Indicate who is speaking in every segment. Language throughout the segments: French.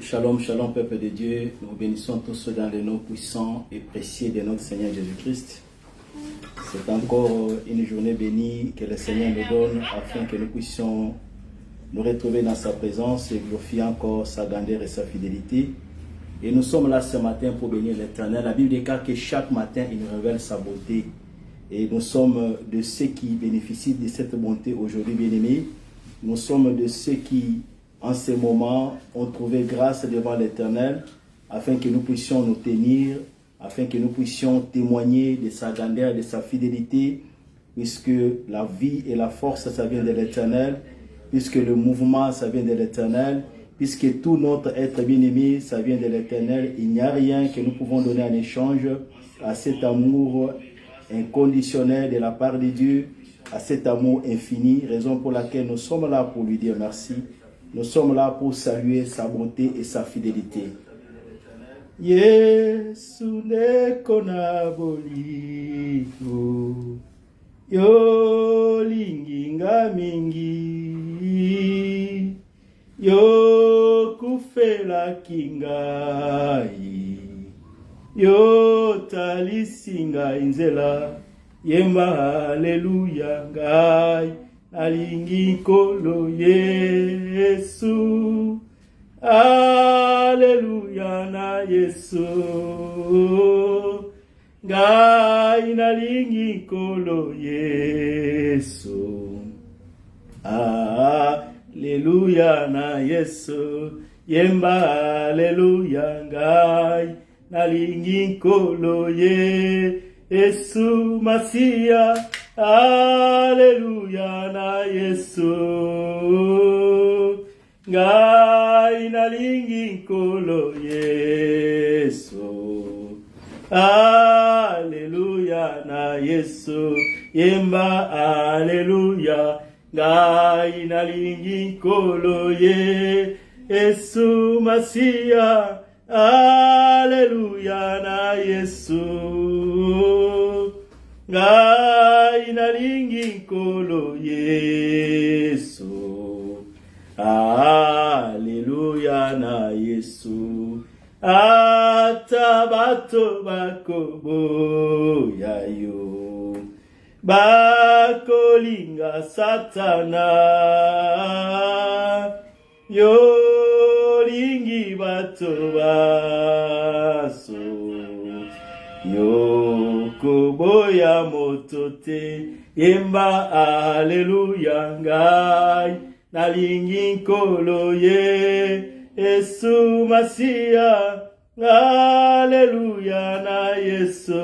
Speaker 1: Shalom, shalom, peuple de Dieu. Nous bénissons tous dans le nom puissant et précieux de notre Seigneur Jésus-Christ. C'est encore une journée bénie que le Seigneur nous donne afin que nous puissions nous retrouver dans sa présence et glorifier encore sa grandeur et sa fidélité. Et nous sommes là ce matin pour bénir l'Éternel. La Bible déclare que chaque matin, il nous révèle sa bonté. Et nous sommes de ceux qui bénéficient de cette bonté aujourd'hui, bien-aimés. Nous sommes de ceux qui, en ce moment, ont trouvé grâce devant l'Éternel afin que nous puissions nous tenir, afin que nous puissions témoigner de sa grandeur, de sa fidélité, puisque la vie et la force, ça vient de l'Éternel, puisque le mouvement, ça vient de l'Éternel, puisque tout notre être bien-aimé, ça vient de l'Éternel. Il n'y a rien que nous pouvons donner en échange à cet amour inconditionnel de la part de Dieu, à cet amour infini, raison pour laquelle nous sommes là pour lui dire merci. Nous sommes là pour saluer sa bonté et sa fidélité. Yesu nekona boliko yo linginga mingi yo kufela kingai yo talisinga inzela yemba haleluya ngai alingi kolo Yesu, Alleluia na Yesu, ngai nalingi kolo Yesu, Alleluia na Yesu, yemba Alleluia ngai nalingi kolo Yesu Masia. Alleluia na Yesu, ngai nalingi kolo Yesu. Alleluia na Yesu, yemba Alleluia, ngai nalingi kolo Yesu Masia. Alleluia na Yesu, ngai nalingi kolo Yesu. Alleluia na Yesu. Ata bato bakoboya yo, bakolinga satana, yo lingi bato baso, yo koboya motote, yemba Alleluia ngai nalingi kolo Yesu Masia. Alleluia na Yesu,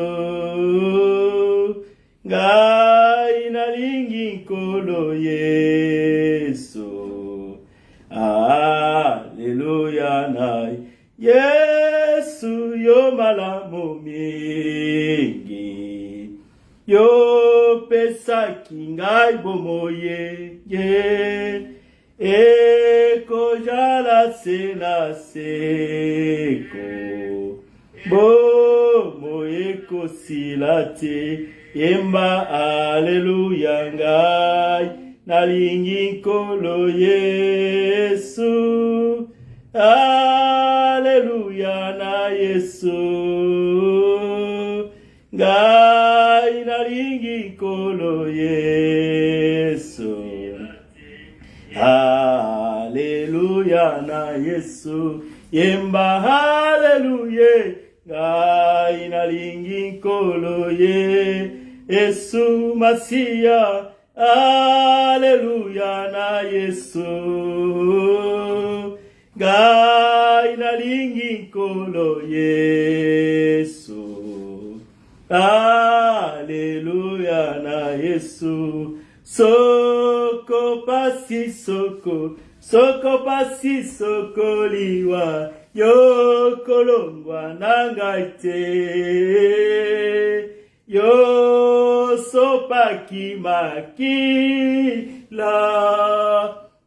Speaker 1: ngai nalingi kolo Yesu. Alleluia na Yesu, yo malamu mingi yo pesaki ngai bomoye eko jala sela seko bomoye kosilate yemba Alleluia ngai nalingi kolo Yesu. Alleluia na Yesu, ngai nalingi kolo Yesu. Alleluia na Yesu, yemba Alleluia, ngai nalingi kolo Yesu Masia. Alleluia na Yesu, ngai nalingi kolo Yesu. Alleluia na Yesu. Soko pasi soko, soko pasi soko liwa, yo kolongwa nangaite, yo sopaki makila,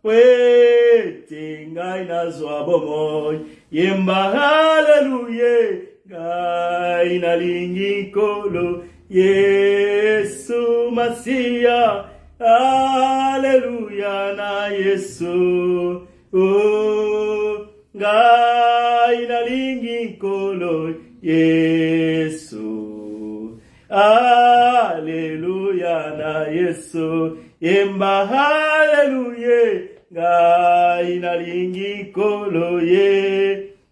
Speaker 1: wete ngai nazwa bomoy, yemba Alleluia, ngai nalingi kolo Yesu Masia. Alleluia na Yesu, oh, God. kolo Yesu. Alléluia na Yesu. Yemba hallelujah. Ngai nalingi kolo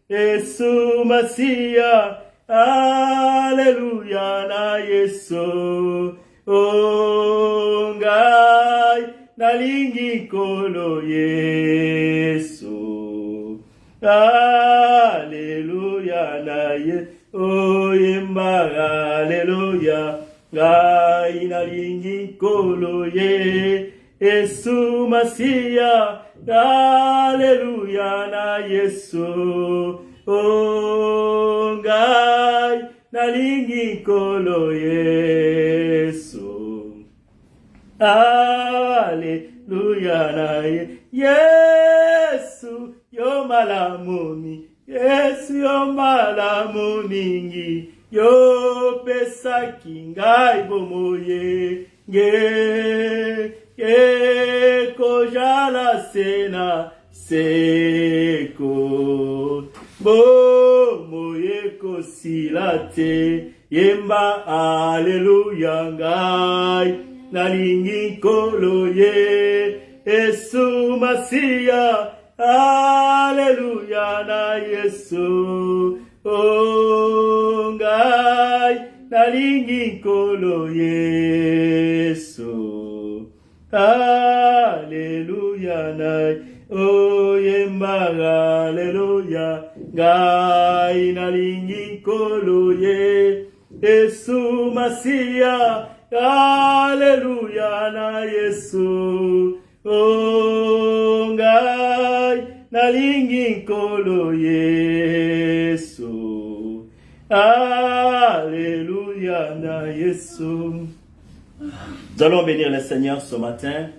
Speaker 1: Yesu Masia. Alléluia na Yesu. Oh ngai nalingi kolo Yesu. Alléluia na Yesu. Oh yemba alléluia. Ngai nalingi kolo Yesu Masia. Alléluia na Yesu. Oh ngai nalingi kolo Yesu. Alléluia na Yesu. Yo malamuni. Yesu yo malamuningi. Yo pesa kingai bomoye. Ko jala sena seko. Bomoye ko silate. Yemba alléluia ngai. Nalingi kolo Yesu Masia. Alléluia na Yesu. Oh ngai nalingi kolo Yesu. Alléluia na oh yemba alléluia ngai nalingi kolo Yesu Masia. Alléluia na Yesu. Oh ngai nalingi kolo Yesu. Alléluia na Yesu. Nous allons bénir le Seigneur ce matin.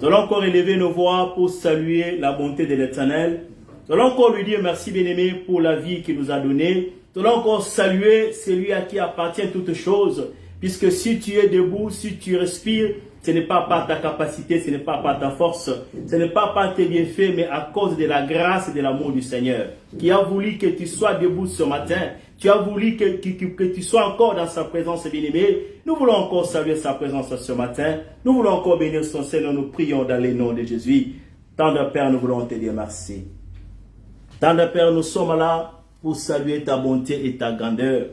Speaker 1: Nous allons encore élever nos voix pour saluer la bonté de l'Éternel. Nous allons encore lui dire merci bien-aimé pour la vie qu'il nous a donnée. Nous allons encore saluer celui à qui appartient toutes choses. Puisque si tu es debout, si tu respires, ce n'est pas par ta capacité, ce n'est pas par ta force, ce n'est pas par tes bienfaits, mais à cause de la grâce et de l'amour du Seigneur, qui a voulu que tu sois debout ce matin. Tu as voulu que tu sois encore dans sa présence, bien-aimé. Nous voulons encore saluer sa présence ce matin. Nous voulons encore bénir son Seigneur. Nous prions dans le nom de Jésus. Tendre Père, nous voulons te dire merci. Tendre Père, nous sommes là pour saluer ta bonté et ta grandeur.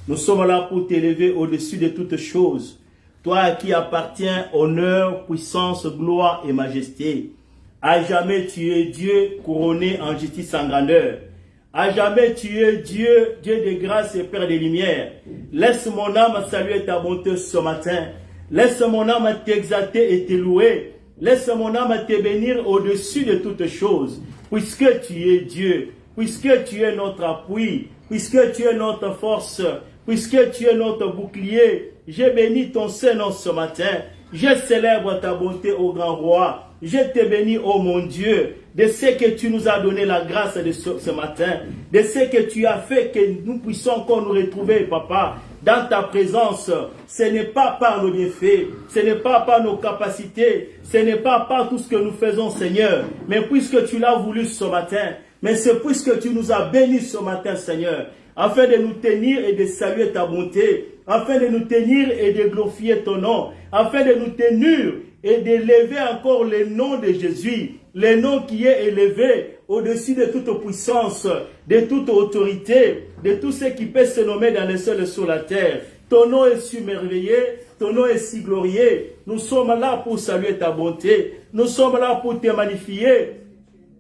Speaker 1: Nous sommes là pour t'élever au-dessus de toutes choses. Toi à qui appartient honneur, puissance, gloire et majesté. À jamais tu es Dieu couronné en justice en grandeur. À jamais tu es Dieu, Dieu de grâce et Père des lumières. Laisse mon âme saluer ta bonté ce matin. Laisse mon âme t'exalter et te louer. Laisse mon âme te bénir au-dessus de toutes choses. Puisque tu es Dieu, puisque tu es notre appui, puisque tu es notre force, puisque tu es notre bouclier, je bénis ton Saint-Nom ce matin. Je célèbre ta bonté, ô grand roi. Je te bénis, ô mon Dieu, de ce que tu nous as donné la grâce de ce matin, de ce que tu as fait que nous puissions encore nous retrouver, Papa, dans ta présence. Ce n'est pas par nos bienfaits, ce n'est pas par nos capacités, ce n'est pas par tout ce que nous faisons, Seigneur, mais puisque tu l'as voulu ce matin, mais c'est puisque tu nous as bénis ce matin, Seigneur, afin de nous tenir et de saluer ta bonté, afin de nous tenir et de glorifier ton nom, afin de nous tenir et d'élever encore le nom de Jésus, le nom qui est élevé au-dessus de toute puissance, de toute autorité, de tout ce qui peut se nommer dans les cieux et sur la terre. Ton nom est si merveilleux, ton nom est si glorieux. Nous sommes là pour saluer ta bonté, nous sommes là pour te magnifier,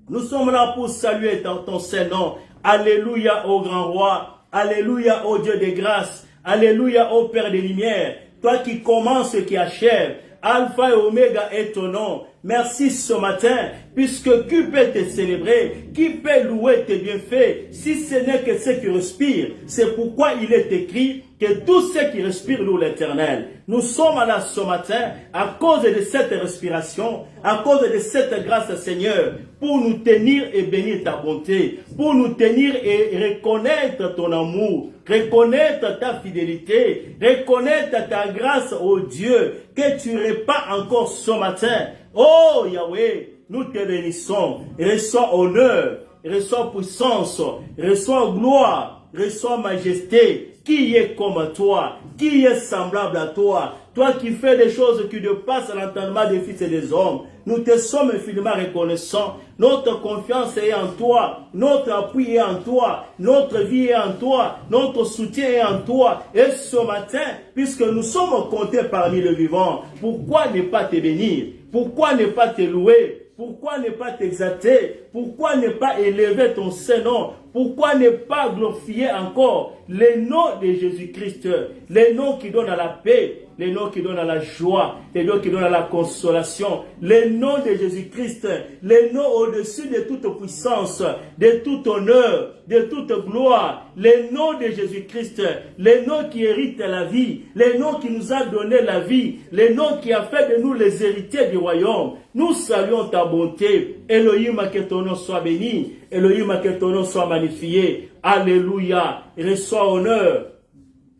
Speaker 1: nous sommes là pour saluer ton Saint-Nom. Alléluia au grand roi, alléluia au Dieu de grâce, alléluia au Père des lumières, toi qui commences et qui achèves. Alpha et Oméga est ton nom. Merci ce matin, puisque qui peut te célébrer, qui peut louer tes bienfaits, si ce n'est que ceux qui respirent. C'est pourquoi il est écrit que tous ceux qui respirent louent l'Éternel. Nous sommes là ce matin à cause de cette respiration, à cause de cette grâce, Seigneur, pour nous tenir et bénir ta bonté, pour nous tenir et reconnaître ton amour, reconnaître ta fidélité, reconnaître ta grâce, ô Dieu, que tu répands encore ce matin. Oh Yahweh, nous te bénissons. Reçois honneur, reçois puissance, reçois gloire, reçois majesté. Qui est comme toi? Qui est semblable à toi? Toi qui fais des choses qui dépassent l'entendement des fils et des hommes. Nous te sommes infiniment reconnaissants. Notre confiance est en toi. Notre appui est en toi. Notre vie est en toi. Notre soutien est en toi. Et ce matin, puisque nous sommes comptés parmi les vivants, pourquoi ne pas te bénir? Pourquoi ne pas te louer? Pourquoi ne pas t'exalter? Pourquoi ne pas élever ton Saint-Nom? Pourquoi ne pas glorifier encore les noms de Jésus-Christ, les noms qui donnent à la paix, les noms qui donnent à la joie, les noms qui donnent à la consolation, les noms de Jésus-Christ, les noms au-dessus de toute puissance, de tout honneur, de toute gloire, les noms de Jésus-Christ, les noms qui héritent la vie, les noms qui nous a donné la vie, les noms qui a fait de nous les héritiers du royaume. Nous saluons ta bonté. Elohim, que ton nom soit béni. Elohim, que ton nom soit magnifié. Alléluia. Reçois honneur,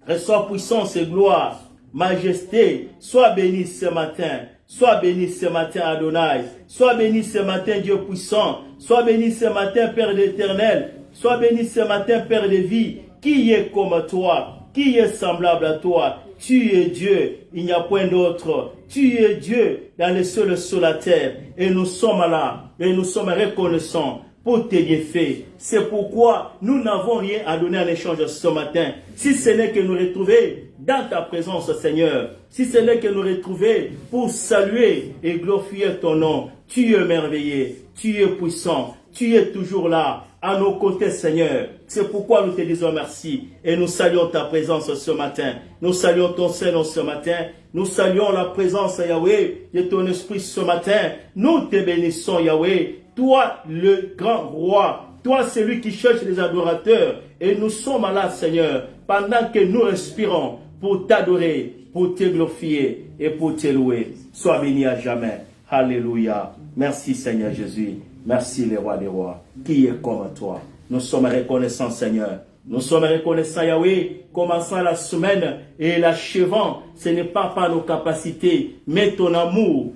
Speaker 1: reçois puissance et gloire, majesté. Sois béni ce matin. Sois béni ce matin, Adonai. Sois béni ce matin, Dieu puissant. Sois béni ce matin, Père d'éternel. Sois béni ce matin, Père de vie. Qui est comme toi? Qui est semblable à toi? Tu es Dieu, il n'y a point d'autre. Tu es Dieu dans les cieux sur la terre. Et nous sommes là, et nous sommes reconnaissants pour tes bienfaits. C'est pourquoi nous n'avons rien à donner en échange ce matin. Si ce n'est que nous retrouver dans ta présence, Seigneur. Si ce n'est que nous retrouver pour saluer et glorifier ton nom. Tu es merveilleux, tu es puissant, tu es toujours là, à nos côtés, Seigneur. C'est pourquoi nous te disons merci. Et nous saluons ta présence ce matin. Nous saluons ton Seigneur ce matin. Nous saluons la présence, Yahweh, de ton esprit ce matin. Nous te bénissons, Yahweh. Toi, le grand roi. Toi, celui qui cherche les adorateurs. Et nous sommes là, Seigneur, pendant que nous respirons pour t'adorer, pour te glorifier et pour te louer. Sois béni à jamais. Alléluia. Merci, Seigneur Jésus. Merci, le roi des rois. Qui est comme toi? Nous sommes reconnaissants, Seigneur. Nous sommes reconnaissants, Yahweh, commençant la semaine et l'achevant. Ce n'est pas par nos capacités, mais ton amour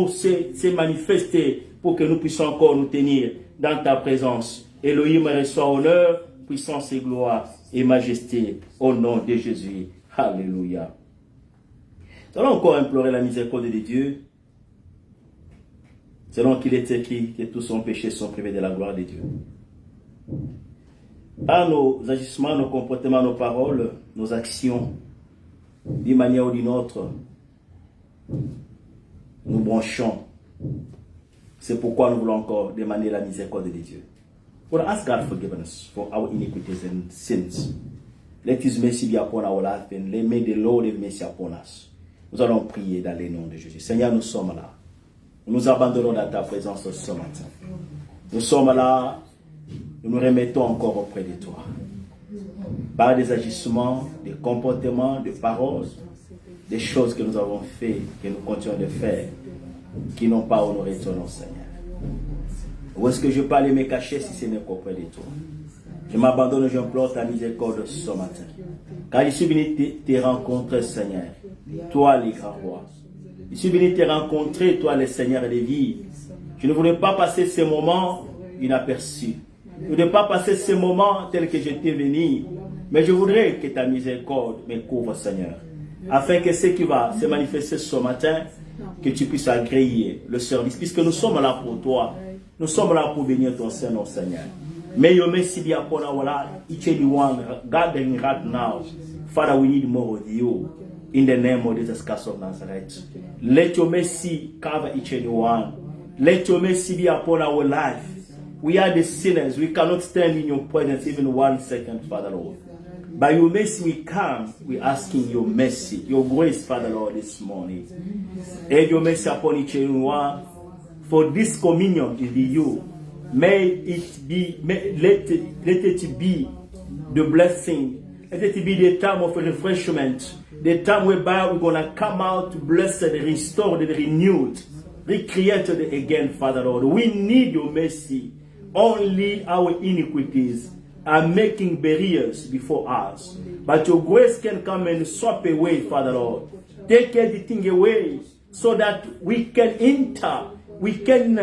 Speaker 1: s'est manifesté pour que nous puissions encore nous tenir dans ta présence. Elohim reçoit honneur, puissance et gloire et majesté au nom de Jésus. Alléluia. Nous allons encore implorer la miséricorde de Dieu, selon qu'il est écrit que tous son péché sont privés de la gloire de Dieu. Par nos agissements, nos comportements, nos paroles, nos actions, d'une manière ou d'une autre, nous branchons. C'est pourquoi nous voulons encore demander la miséricorde de Dieu. For ask God forgiveness for our iniquities and sins. Let His mercy be upon our life and may the Lord have mercy upon us. Nous allons prier dans le nom de Jésus. Seigneur, nous sommes là. Nous nous abandonnons dans ta présence ce matin. Nous sommes là. Nous nous remettons encore auprès de toi. Par des agissements, des comportements, des paroles, des choses que nous avons fait, que nous continuons de faire, qui n'ont pas honoré ton nom, Seigneur. Où est-ce que je peux aller me cacher si ce n'est qu'auprès de toi? Je m'abandonne, j'implore ta miséricorde ce matin. Car je suis venu te rencontrer, Seigneur. Toi, le grand roi. Je suis venu te rencontrer, toi, le Seigneur des vies. Je ne voulais pas passer ces moments inaperçus. Je ne voulais pas passer ces moments tels que j'étais venu. Mais je voudrais que ta miséricorde me couvre, Seigneur. Afin que ce qui va se manifester ce matin, que tu puisses agréer le service. Puisque nous sommes là pour toi. Nous sommes là pour bénir ton Seigneur, Seigneur. May your mercy be upon our life, each and one gathering right now. Father, we need more of you. In the name of Jesus Christ of Nazareth. Let your mercy cover each and one. Let your mercy be upon our life. We are the sinners. We cannot stand in your presence even 1 second, Father Lord. By your mercy we come. We asking your mercy, your grace, Father Lord, this morning. And your mercy upon each and one. For this communion is you. May it be, let it be the blessing. Let it be the time of refreshment. The time whereby we're going to come out blessed, restored, and renewed. Recreated again, Father Lord. We need your mercy. Only our iniquities are making barriers before us. But your grace can come and swap away, Father Lord. Take everything away so that we can enter. We can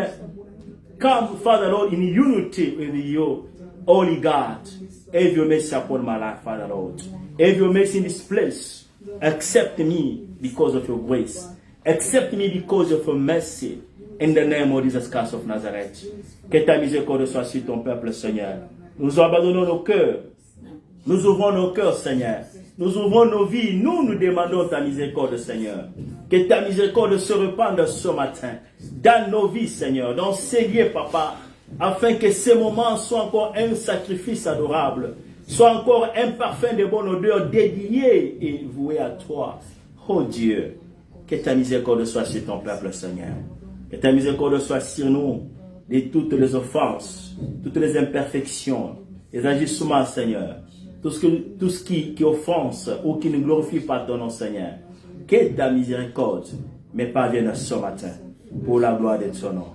Speaker 1: come, Father Lord, in unity with you. Holy God, have your mercy upon my life, Father Lord. Have your mercy in this place. Accept me because of your grace. Accept me because of your mercy. In the name of Jesus Christ of Nazareth. Que ta miséricorde soit sur ton peuple, Seigneur. Nous abandonnons nos cœurs. Nous ouvrons nos cœurs, Seigneur. Nous ouvrons nos vies. Nous demandons ta miséricorde, Seigneur. Que ta miséricorde se répande ce matin dans nos vies, Seigneur, dans ces lieux, Papa, afin que ces moments soient encore un sacrifice adorable, soient encore un parfum de bonne odeur dédié et voué à toi. Oh Dieu, que ta miséricorde soit sur ton peuple, Seigneur. Que ta miséricorde soit sur nous de toutes les offenses, toutes les imperfections, les agissements, Seigneur. Tout ce qui offense ou qui ne glorifie pas ton nom, Seigneur. Que ta miséricorde me parvienne ce matin pour la gloire de ton nom.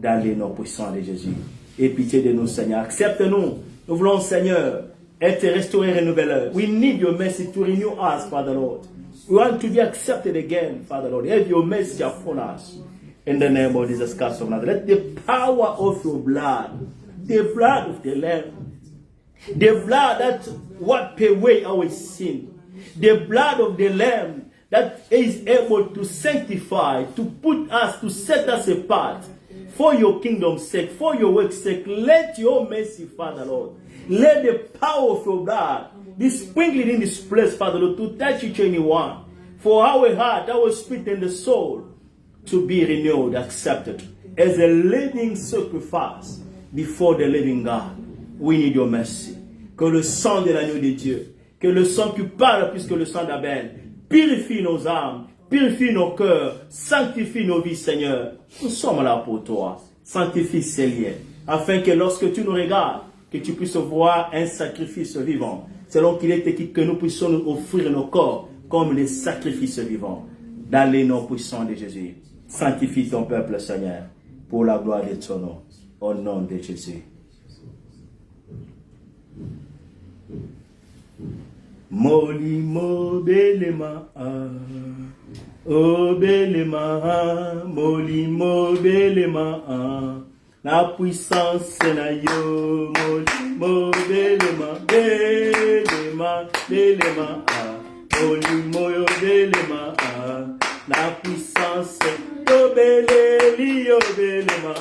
Speaker 1: Dans les noms puissants de Jésus. Et pitié de nous, Seigneur. Accepte-nous. Nous voulons, Seigneur, être restaurés et renouvelés. We need your mercy to renew us, Father Lord. We want to be accepted again, Father Lord. Have your mercy upon us. In the name of Jesus Christ of Nazareth. Let the power of your blood, the blood of the Lamb, the blood that what pay away our sin, the blood of the Lamb that is able to sanctify, to put us, to set us apart for your kingdom's sake, for your work's sake. Let your mercy, Father Lord, let the power of your blood be sprinkled in this place, Father Lord, to touch each and one, for our heart, our spirit, and the soul to be renewed, accepted as a living sacrifice before the living God. We need your mercy. Que le sang de l'agneau de Dieu, que le sang qui parle plus que le sang d'Abel, purifie nos âmes, purifie nos cœurs, sanctifie nos vies, Seigneur. Nous sommes là pour toi. Sanctifie ces liens, afin que lorsque tu nous regardes, que tu puisses voir un sacrifice vivant, selon qu'il est écrit que nous puissions nous offrir nos corps comme des sacrifices vivants, dans les noms puissants de Jésus. Sanctifie ton peuple, Seigneur, pour la gloire de ton nom, au nom de Jésus. Molimo belema, oh belema, molimo belema, la puissance na yo, molimo belema, belema, belema, molimo yo belema, la puissance, yo beleli yo belema,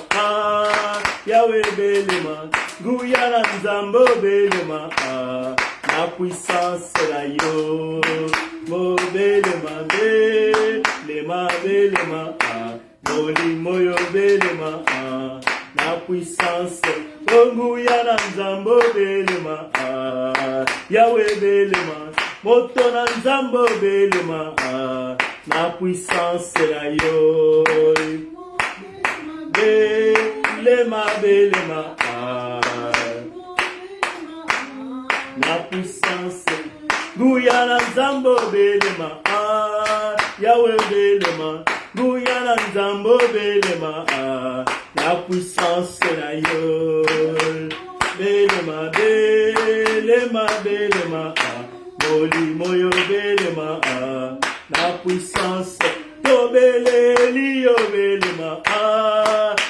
Speaker 1: Yahweh belema, Guyana Nzambo belema, la puissance la yo, mo belema, belema, belema, molimo yo belema, la puissance, Guyana Nzambo belema, Yahweh belema, Motona Nzambo belema, la puissance la yo, belema, belema, la puissance, Guyana Nzambo belema, Yahweh belema, Guyana Nzambo belema, la puissance la yo, belema, belema, belema, molimo yo belema, la puissance, to beleli yo belema,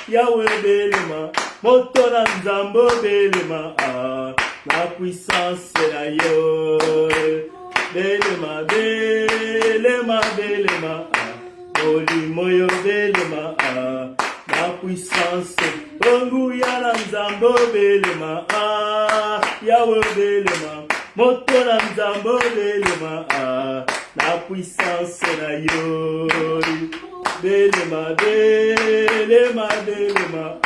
Speaker 1: Yahweh belema, Motona Nzambo belema, la puissance la yo, belema, belema, belema, molimo yo belema, la puissance, Guyana Nzambo belema, Yahweh belema, Motona Nzambo belema, la puissance la yo, belema, belema, belema,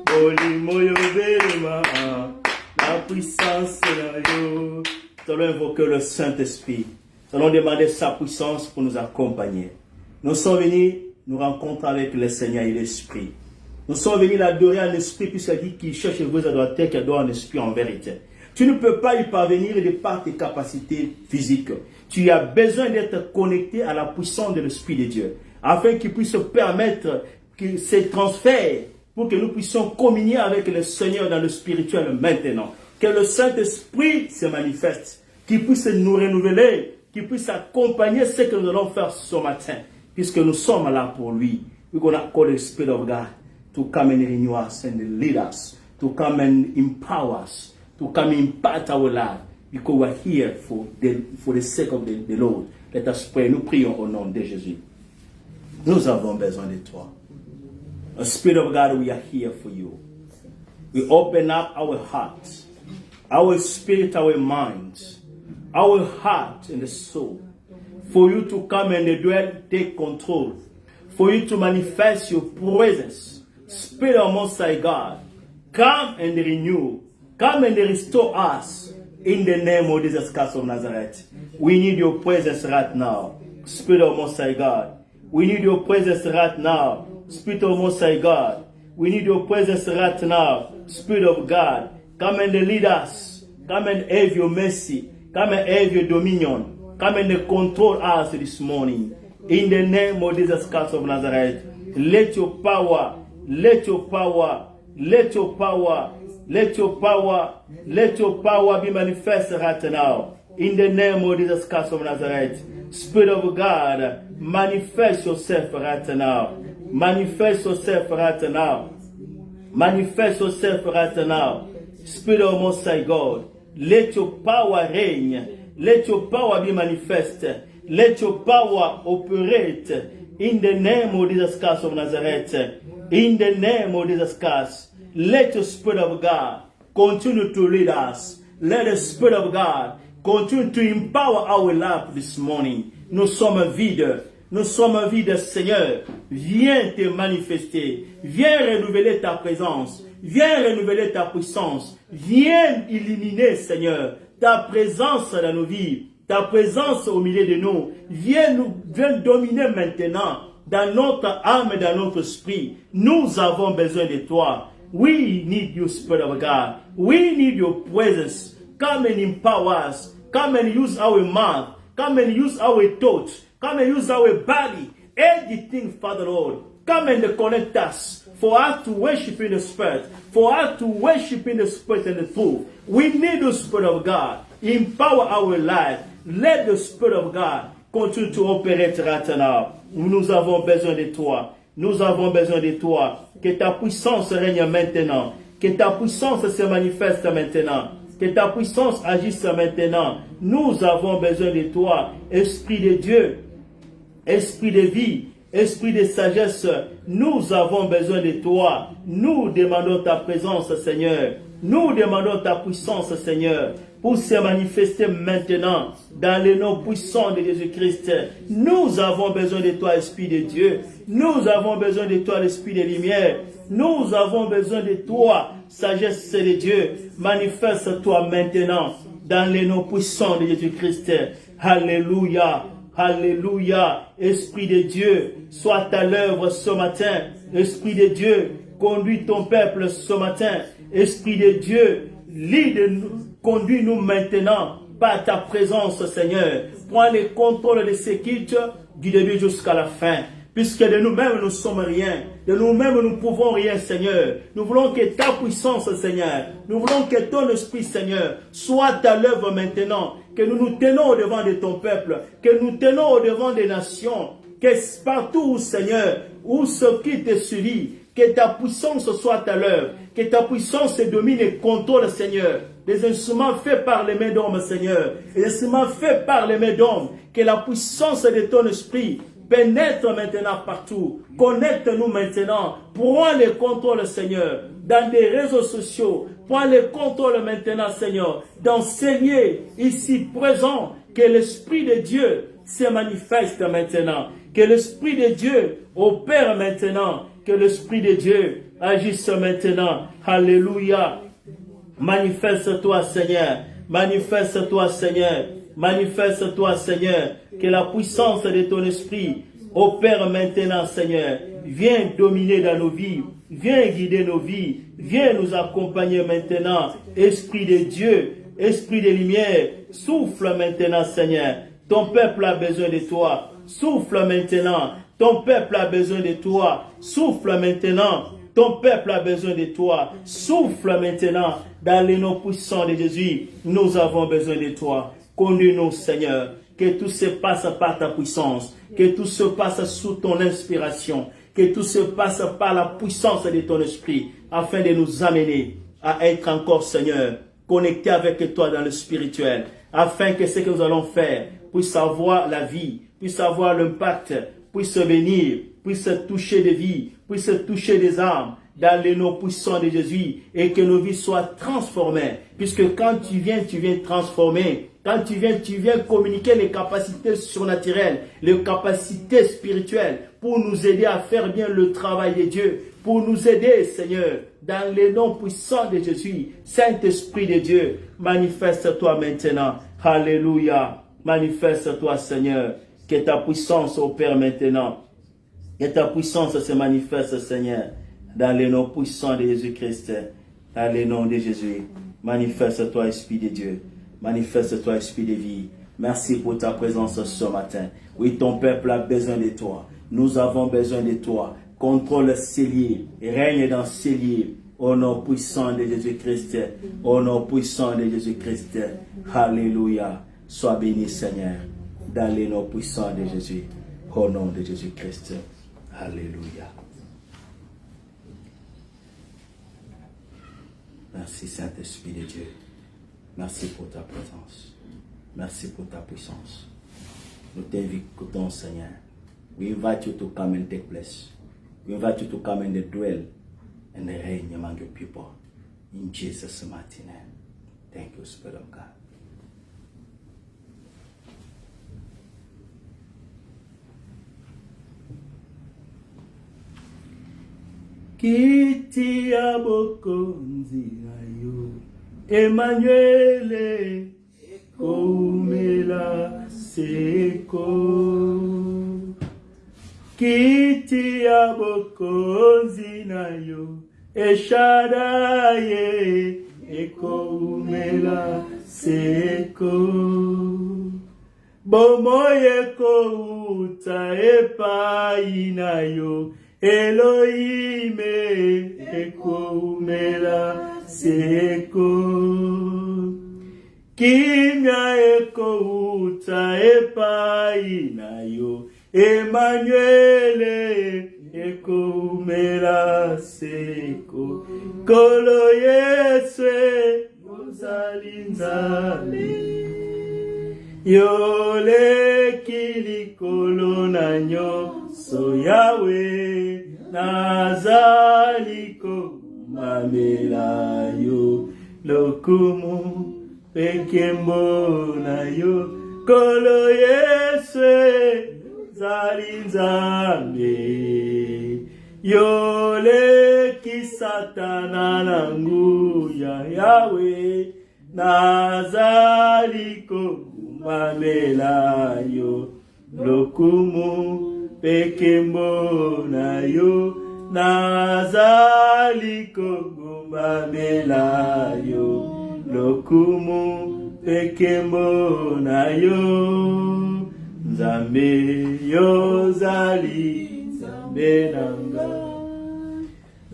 Speaker 1: molimo yo belema, la puissance la yo. Nous allons invoquer le Saint-Esprit. Nous allons demander sa puissance pour nous accompagner. Nous sommes venus nous rencontrer avec le Seigneur et l'Esprit. Nous sommes venus l'adorer en esprit, puisqu'il dit qu'il cherche vos adorateurs qui adorent en esprit en vérité. Tu ne peux pas y parvenir de par tes capacités physiques. Tu as besoin d'être connecté à la puissance de l'Esprit de Dieu, afin qu'il puisse permettre que ces transferts, pour que nous puissions communier avec le Seigneur dans le spirituel maintenant. Que le Saint-Esprit se manifeste, qu'il puisse nous renouveler, qu'il puisse accompagner ce que nous allons faire ce matin, puisque nous sommes là pour lui. We're going to call the Spirit of God to come and renew us and lead us, to come and empower us, to come impact our life, because we are here for the sake of the Lord. Let us pray. Nous prions au nom de Jésus. Nous avons besoin de toi. The Spirit of God, we are here for you. We open up our hearts, our spirit, our minds, our heart and the soul, for you to come and dwell, take control, for you to manifest your presence. Spirit of Most High God, come and renew, come and restore us in the name of Jesus Christ of Nazareth. We need your presence right now, Spirit of Most High God. We need your presence right now, Spirit of Most High God. We need your presence right now, Spirit of God. Come and lead us. Come and have your mercy. Come and have your dominion. Come and control us this morning. In the name of Jesus Christ of Nazareth, let your power, let your power, let your power, let your power, let your power be manifested right now. In the name of Jesus Christ of Nazareth, Spirit of God, manifest yourself right now. Manifest yourself right now. Manifest yourself right now. Spirit of Most High God, let your power reign. Let your power be manifested. Let your power operate in the name of Jesus Christ of Nazareth. In the name of Jesus Christ, let the Spirit of God continue to lead us. Let the Spirit of God continue to empower our life this morning. Nous sommes vides. Nous sommes vides, Seigneur. Viens te manifester. Viens renouveler ta présence. Viens renouveler ta puissance. Viens illuminer, Seigneur, ta présence dans nos vies. Ta présence au milieu de nous. Viens dominer maintenant dans notre âme et dans notre esprit. Nous avons besoin de toi. We need you, Spirit of God. We need your presence. Come and empower us. Come and use our mouth. Come and use our thoughts. Come and use our body. Everything, Father Lord. Come and connect us. For us to worship in the Spirit. For us to worship in the Spirit and the truth. We need the Spirit of God. Empower our life. Let the Spirit of God continue to operate right now. Nous avons besoin de toi. Nous avons besoin de toi. Que ta puissance règne maintenant. Que ta puissance se manifeste maintenant. Que ta puissance agisse maintenant. Nous avons besoin de toi. Esprit de Dieu. Esprit de vie. Esprit de sagesse. Nous avons besoin de toi. Nous demandons ta présence, Seigneur. Nous demandons ta puissance, Seigneur, pour se manifester maintenant dans le nom puissant de Jésus-Christ. Nous avons besoin de toi, Esprit de Dieu. Nous avons besoin de toi, l'Esprit de lumière. Nous avons besoin de toi, sagesse de Dieu. Manifeste-toi maintenant dans le nom puissant de Jésus-Christ. Alléluia. Alléluia. Esprit de Dieu, sois à l'œuvre ce matin. Esprit de Dieu, conduis ton peuple ce matin. Esprit de Dieu, conduis-nous maintenant par ta présence, Seigneur. Prends le contrôle de ce culte du début jusqu'à la fin. Puisque de nous-mêmes, nous ne sommes rien. De nous-mêmes, nous ne pouvons rien, Seigneur. Nous voulons que ta puissance, Seigneur. Nous voulons que ton esprit, Seigneur, soit à l'œuvre maintenant. Que nous nous tenons au-devant de ton peuple. Que nous tenons au-devant des nations. Que partout, Seigneur, où ce qui te suit, que ta puissance soit à l'œuvre. Que ta puissance domine et contrôle, Seigneur. Des instruments faits par les mains d'hommes, Seigneur. Des instruments faits par les mains d'hommes. Que la puissance de ton esprit pénètre maintenant partout. Connecte-nous maintenant. Prends le contrôle, Seigneur, dans des réseaux sociaux. Prends le contrôle maintenant, Seigneur, dans ces lieux ici présents. Que l'Esprit de Dieu se manifeste maintenant. Que l'Esprit de Dieu opère maintenant. Que l'Esprit de Dieu agisse maintenant. Alléluia. Manifeste-toi, Seigneur. Manifeste-toi, Seigneur. Manifeste-toi, Seigneur. Que la puissance de ton esprit opère maintenant, Seigneur. Viens dominer dans nos vies. Viens guider nos vies. Viens nous accompagner maintenant. Esprit de Dieu, Esprit de lumière, souffle maintenant, Seigneur. Ton peuple a besoin de toi. Souffle maintenant. Ton peuple a besoin de toi. Souffle maintenant. Ton peuple a besoin de toi. Souffle maintenant. Dans les noms puissants de Jésus, nous avons besoin de toi. Conduis-nous, Seigneur. Que tout se passe par ta puissance. Que tout se passe sous ton inspiration. Que tout se passe par la puissance de ton esprit. Afin de nous amener à être encore, Seigneur, connectés avec toi dans le spirituel, afin que ce que nous allons faire puisse avoir la vie, puisse avoir l'impact, puisse bénir, puisse toucher des vies, puisse toucher des âmes dans les noms puissants de Jésus et que nos vies soient transformées. Puisque quand tu viens transformer. Quand tu viens communiquer les capacités surnaturelles, les capacités spirituelles pour nous aider à faire bien le travail de Dieu, pour nous aider, Seigneur, dans les noms puissants de Jésus. Saint-Esprit de Dieu, manifeste-toi maintenant. Alléluia. Manifeste-toi, Seigneur. Que ta puissance opère maintenant. Que ta puissance se manifeste, Seigneur, dans les noms puissants de Jésus-Christ. Dans les noms de Jésus. Manifeste-toi, Esprit de Dieu. Manifeste-toi, Esprit de vie. Merci pour ta présence ce matin. Oui, ton peuple a besoin de toi. Nous avons besoin de toi. Contrôle ces lieux. Règne dans ces lieux. Au nom puissant de Jésus-Christ. Au nom puissant de Jésus-Christ. Alléluia. Sois béni, Seigneur. Dans les noms puissants de Jésus. Au nom de Jésus-Christ. Alléluia. Merci, Saint-Esprit de Dieu. Merci pour ta présence. Merci pour ta puissance. Nous t'invitons, Seigneur. We invite you to come and take place. We invite you to come and dwell and reign among your people. In Jesus' mighty name. Thank you, Spirit of God. Kiti ya bokonzi ayo Emmanuel Koumela Seko Kiti ya bokonzi nayo Eshadaye Koumela Seko Bomoye Kouta Epai nayo Elohim Koumela Seko Kimya Ekouta Epai nayo Emmanuel Koumela Seko Kolo Yeswe Ozalinzale Yole Kilikolo Nanyo So Yahweh Nazaliko Mamela yo Lokumu Pekembo na yo Kolo Yeswe Zalinzambe Yole Kisatana Nangu ya Yahweh Nazaliko Mamela yo Lokumu Pekembo na yo Nazali kogumba mela yo Lokumu Pekembo na yo Nzambe yo zali Nzambe nanga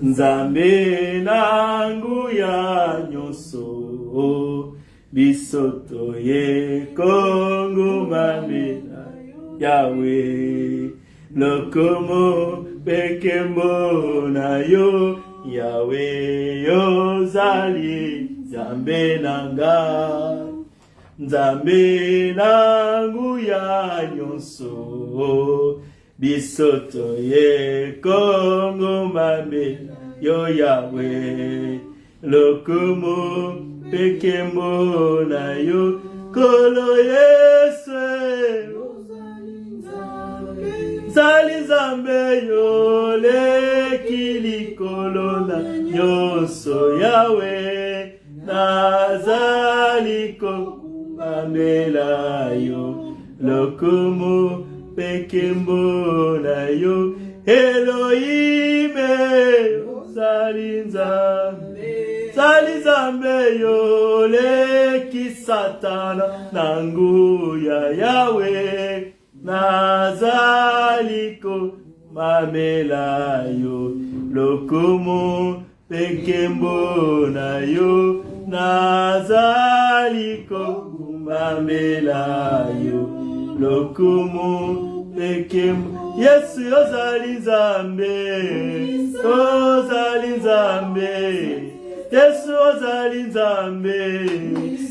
Speaker 1: Nzambe nangu ya nyoso Bisoto ye konguma mela Yahweh Lokomo Pekembo na yo Yahweh yo zali Nzambe nanga Nzambe nangu ya nyonso Bisoto ye kongo mambe yo Yahweh Lokomo Pekembo na yo Kolo Yeswe Zali Zambe yo le kilikolo na nyonso Yahweh Nazali komamela yo Lokumu Pekembo na yo Elohim Zali Zambe yo le kisatana nangu ya Yahweh Nazaliko mamela yo Lokumu Pekembo na yo Nazaliko mamela yo Lokumu Pekembo Yesu ozali Nzambe Ozali Nzambe Yesu ozali nzambe,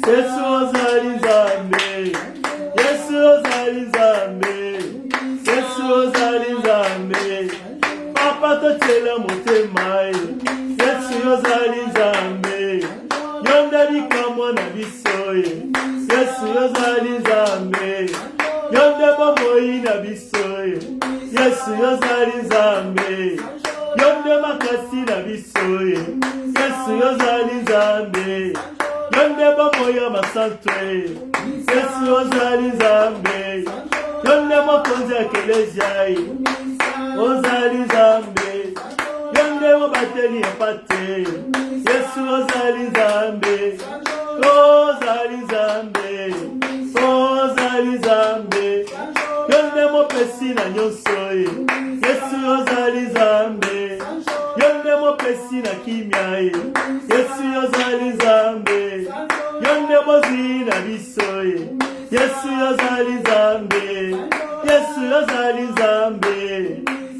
Speaker 1: Yesu ozali nzambe, Yesu ozali nzambe, Yesu ozali nzambe. Papa totyela motema, Yesu ozali nzambe. Yonde likamwa na biso, Yesu ozali nzambe. Yonde bomoi na biso, Yesu ozali nzambe. Yonde makasi na biso, Yesu ozali nzambe. Yonde bomoya masantwe, Yesu ozali nzambe. Yonde mokonzi ekelesia, ozali nzambe. Yonde mobateli epate, Yesu ozali nzambe. Ozali nzambe, ozali nzambe. Yonde mopesi na nyonso, Yesu ozali nzambe. Yonde mopesi na kimia, Yesu ozali nzambe. Yonde mozwi na biso, Yesu ozali nzambe. Yesu ozali nzambe.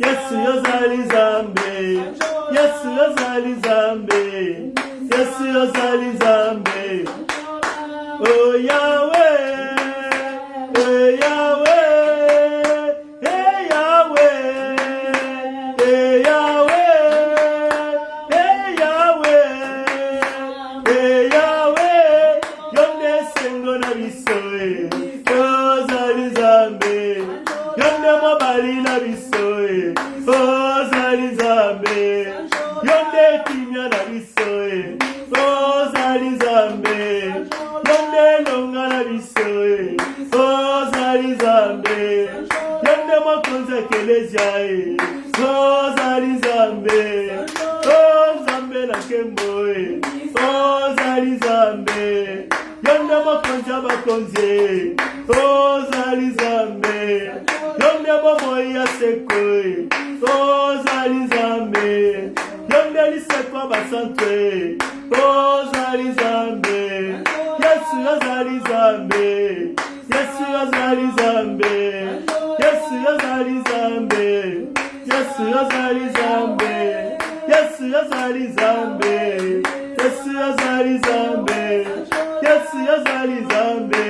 Speaker 1: Yesu ozali nzambe. Yesu ozali nzambe. Yesu ozali nzambe. Oh Yahweh, oh Yahweh, eh Yahweh, eh Yahweh, eh Yahweh, eh Yahweh. Yonde sengo na biso, ozali nzambe. Yonde mobali na biso, ozali nzambe. Yonde kimia na biso, ozali nzambe. Yonde longa na biso, ozali nzambe. Yonde mokonzi ekelesia, ozali nzambe. Nzambe na nkembo, ozali nzambe. Yonde mokonzi abakonzi, ozali nzambe. Yonde bomoi ya seko, ozali nzambe. Yonde liseko abasantwe, ozali nzambe. Yesu ozali nzambe. Yesu ozali nzambe. Yesu ozali nzambe. Yesu ozali nzambe. Yesu ozali nzambe. Yesu ozali nzambe. Yesu ozali nzambe.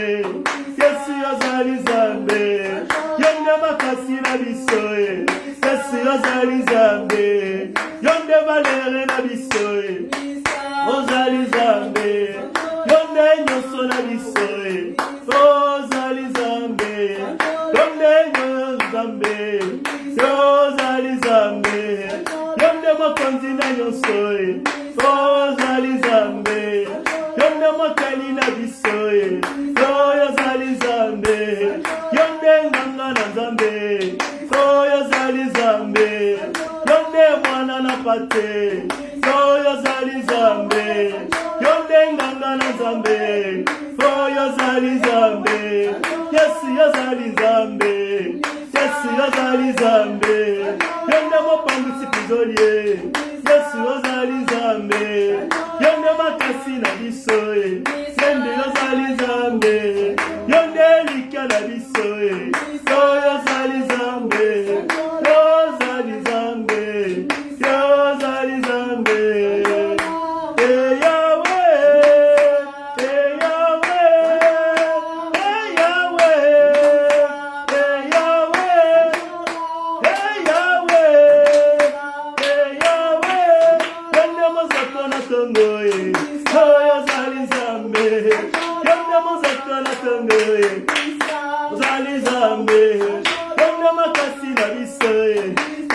Speaker 1: Yesu ozali nzambe. Yonde makasi na biso, Yesu ozali nzambe. Yonde valere na biso, ozali nzambe. Yonde nyonso na biso, ozali nzambe. Yonde nzambe, ozali nzambe. Yonde mokonzi na nyonso, ozali nzambe. Yonde mokeli na biso, ozali nzambe. Yonde nganga na nzambe, ozali nzambe. Yonde mwana na pate, ozali nzambe. Yonde nganga na nzambe, ozali nzambe. Yesu ozali nzambe. Yesu ozali nzambe. Yonde mopangwisi pizolie, Yesu ozali nzambe. Yonde makasi na biso, yonde ozali nzambe. Yonde likia na biso, ozali nzambe. Ozali nzambe. Ozali nzambe. Eh Yahweh, eh Yahweh, eh Yahweh, eh Yahweh, eh Yahweh, eh Yahweh. Yonde mozato na tongo, ozali nzambe. Yonde mozato na tongo, ozali nzambe. Yonde makasi na biso,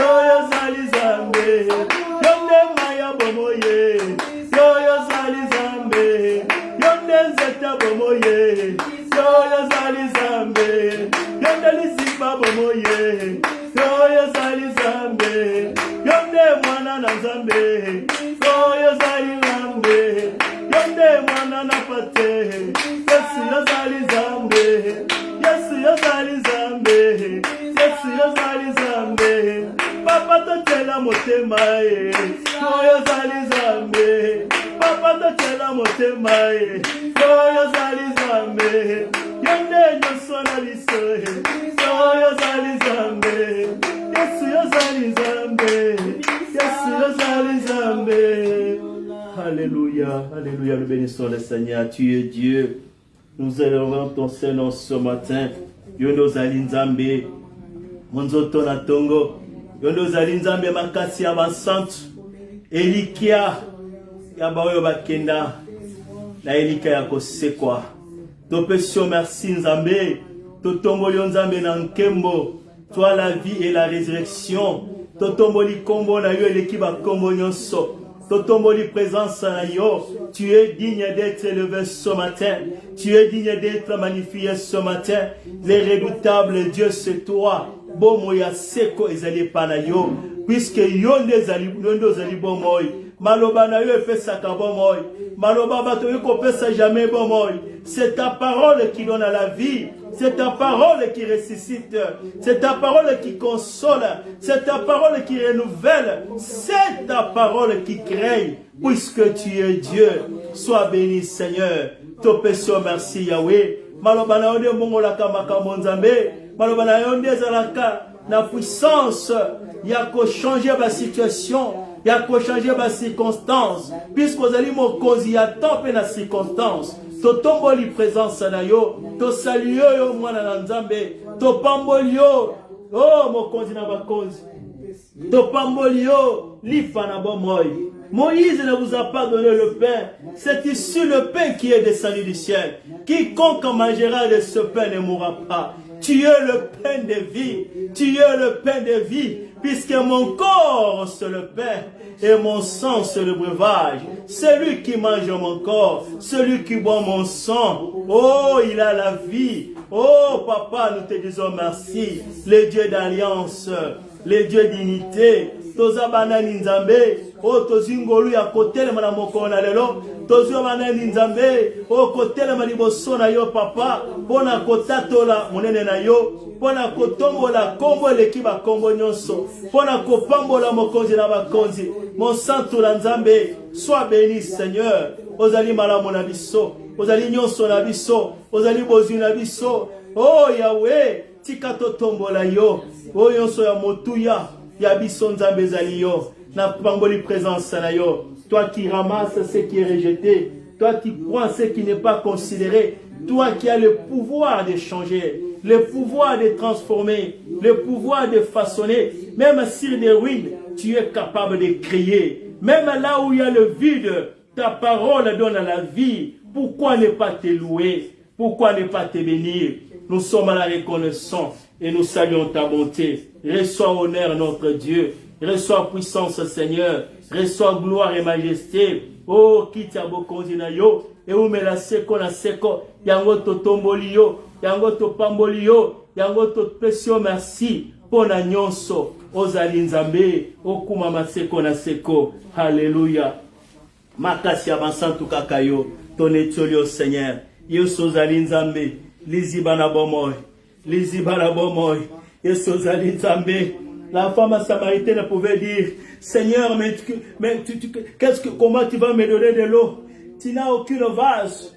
Speaker 1: ozali nzambe. Yonde maya bomoye, ozali nzambe. Yonde nzeta bomoye, ozali nzambe. Yonde lisipa bomoye, ozali nzambe. Yonde mwana na nzambe, ozali nzambe. Yonde mwana na pate, Yesu ozali nzambe. Yesu ozali nzambe. Yesu ozali nzambe. Papa totyela motema, ozali nzambe. Papa totyela motema, ozali nzambe. Yonde nyonso na biso, ozali nzambe. Yesu ozali nzambe. Yesu ozali nzambe. Alléluia, Alléluia, nous bénissons le Seigneur, tu es Dieu. Nous élevons ton Seigneur ce matin. Yondo Zalinzambe, Monzoto Natongo, Yondo Zalinzambe Makasi Avansante, Elikia, Yabaoyo Bakenda, la Elikia Yakosekwa. Topesio merci Nzambe, Totomboli Nzambe Nankembo, toi la vie et la résurrection. Totomboli Kombo na yo Elikiba Kombo Nyonso. Totomboli présence na yo. Tu es digne d'être élevé ce matin. Tu es digne d'être magnifié ce matin. Les redoutables Dieu c'est toi. Bomoya seko ezali panayo. Puisque yonde zali bomoy. Maloba na yo epesaka bomoy. Maloba bato yo kopesa jamais bomoy. C'est ta parole qui donne à la vie. C'est ta parole qui ressuscite. C'est ta parole qui console. C'est ta parole qui renouvelle. C'est ta parole qui crée. Puisque tu es Dieu. Sois béni Seigneur. Topesio merci Yahweh. Maloba na yonde mongolaka makambo Nzambe. Maloba na yonde zalaka na puissance. Yako changer ma situation. Yako changer ma circonstance. Puisque vous allez mokozi ya tempe na circonstance. Totomboli présence na yo, to saluyo yo mwana na Nzambe, to pamboli yo, oh mokonzi na bakonzi, to pamboli yo, lifa na bomoy. Moïse ne vous a pas donné le pain, c'est ici le pain qui est descendu du ciel. Quiconque mangera de ce pain ne mourra pas. Tu es le pain de vie, tu es le pain de vie, puisque mon corps c'est le pain et mon sang c'est le breuvage. Celui qui mange mon corps, celui qui boit mon sang, oh il a la vie. Oh papa, nous te disons merci, les dieux d'alliance, les dieux d'unité. Toza banani Nzambe, oh tozingolu ya kotele mana mokona lelo, tozo banani Nzambe, oh kotele maliboso na yo papa, pona kotatola monene na yo, pona kotombola kombo lekiba kombo nyonso, pona kopambola mokonzi na bakonzi, mon santo la Nzambe, sois béni Seigneur, ozali malamu na biso, ozali nyonso na biso, ozali bozwi na biso, oh Yahweh, tika totombola yo, oh nyonso ya motuya, Yabiso Nzambe zali yo, na pamboli présence na yo. Toi qui ramasses ce qui est rejeté, toi qui prends ce qui n'est pas considéré, toi qui as le pouvoir de changer, le pouvoir de transformer, le pouvoir de façonner, même sur des ruines, tu es capable de créer. Même là où il y a le vide, ta parole donne la vie. Pourquoi ne pas te louer? Pourquoi ne pas te bénir? Nous sommes à la reconnaissance et nous saluons ta bonté. Reçois honneur notre Dieu. Reçois puissance Seigneur. Reçois gloire et majesté. Oh, kita bokonzi na yo. Et où me la seko na seko. Yango to tomboli yo. Yango to pamboli yo. Yango to pesio merci. Pona nyonso. Ozali Nzambe. Okuma maseko na seko. Alléluia. Makasi avançant tout kakayo. Ton étolio Seigneur. Yeso zali Nzambe. Lizibana bomoy. Lizibana bomoy. Yeso zali Nzambe. La femme samaritaine pouvait dire, Seigneur, comment tu vas me donner de l'eau? Tu n'as aucune vase.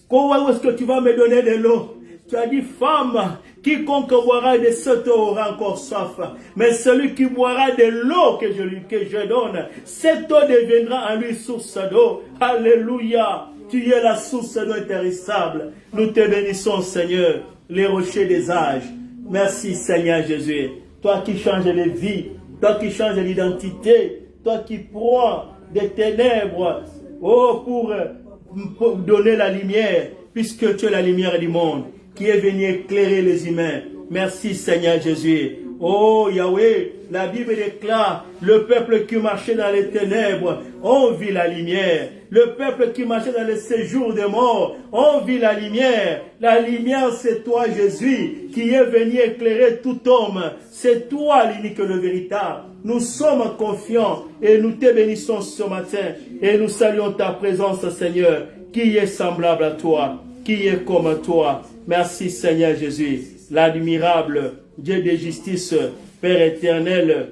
Speaker 1: Comment est-ce que tu vas me donner de l'eau? Tu as dit, femme, quiconque boira de cette eau aura encore soif. Mais celui qui boira de l'eau que je donne, cette eau deviendra en lui source d'eau. Alléluia. Tu es la source d'eau intéressable. Nous te bénissons, Seigneur, les rochers des âges. Merci, Seigneur Jésus. Toi qui changes les vies, toi qui changes l'identité, toi qui prends des ténèbres, oh, pour donner la lumière, puisque tu es la lumière du monde, qui est venu éclairer les humains. Merci Seigneur Jésus. Oh Yahweh, la Bible déclare, le peuple qui marchait dans les ténèbres, on vit la lumière. Le peuple qui marchait dans les séjours des morts, on vit la lumière. La lumière, c'est toi Jésus, qui est venu éclairer tout homme. C'est toi l'unique, le véritable. Nous sommes confiants et nous te bénissons ce matin. Et nous saluons ta présence Seigneur, qui est semblable à toi, qui est comme toi. Merci Seigneur Jésus, l'admirable Dieu de justice, Père éternel,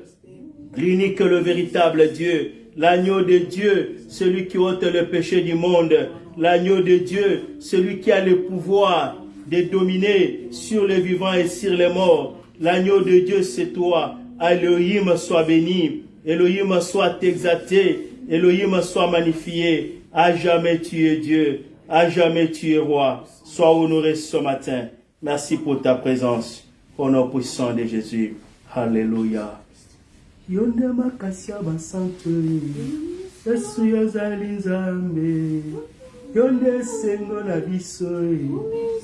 Speaker 1: l'unique, le véritable Dieu, l'agneau de Dieu, celui qui ôte le péché du monde, l'agneau de Dieu, celui qui a le pouvoir de dominer sur les vivants et sur les morts. L'agneau de Dieu, c'est toi. Elohim soit béni, Elohim soit exalté, Elohim, sois magnifié. À jamais tu es Dieu. À jamais tu es roi. Sois honoré ce matin. Merci pour ta présence. Au nom puissant de Jésus. Alléluia. Yonde makasia basantu. Yesu yozali nzambe. Yonde sengo na biso.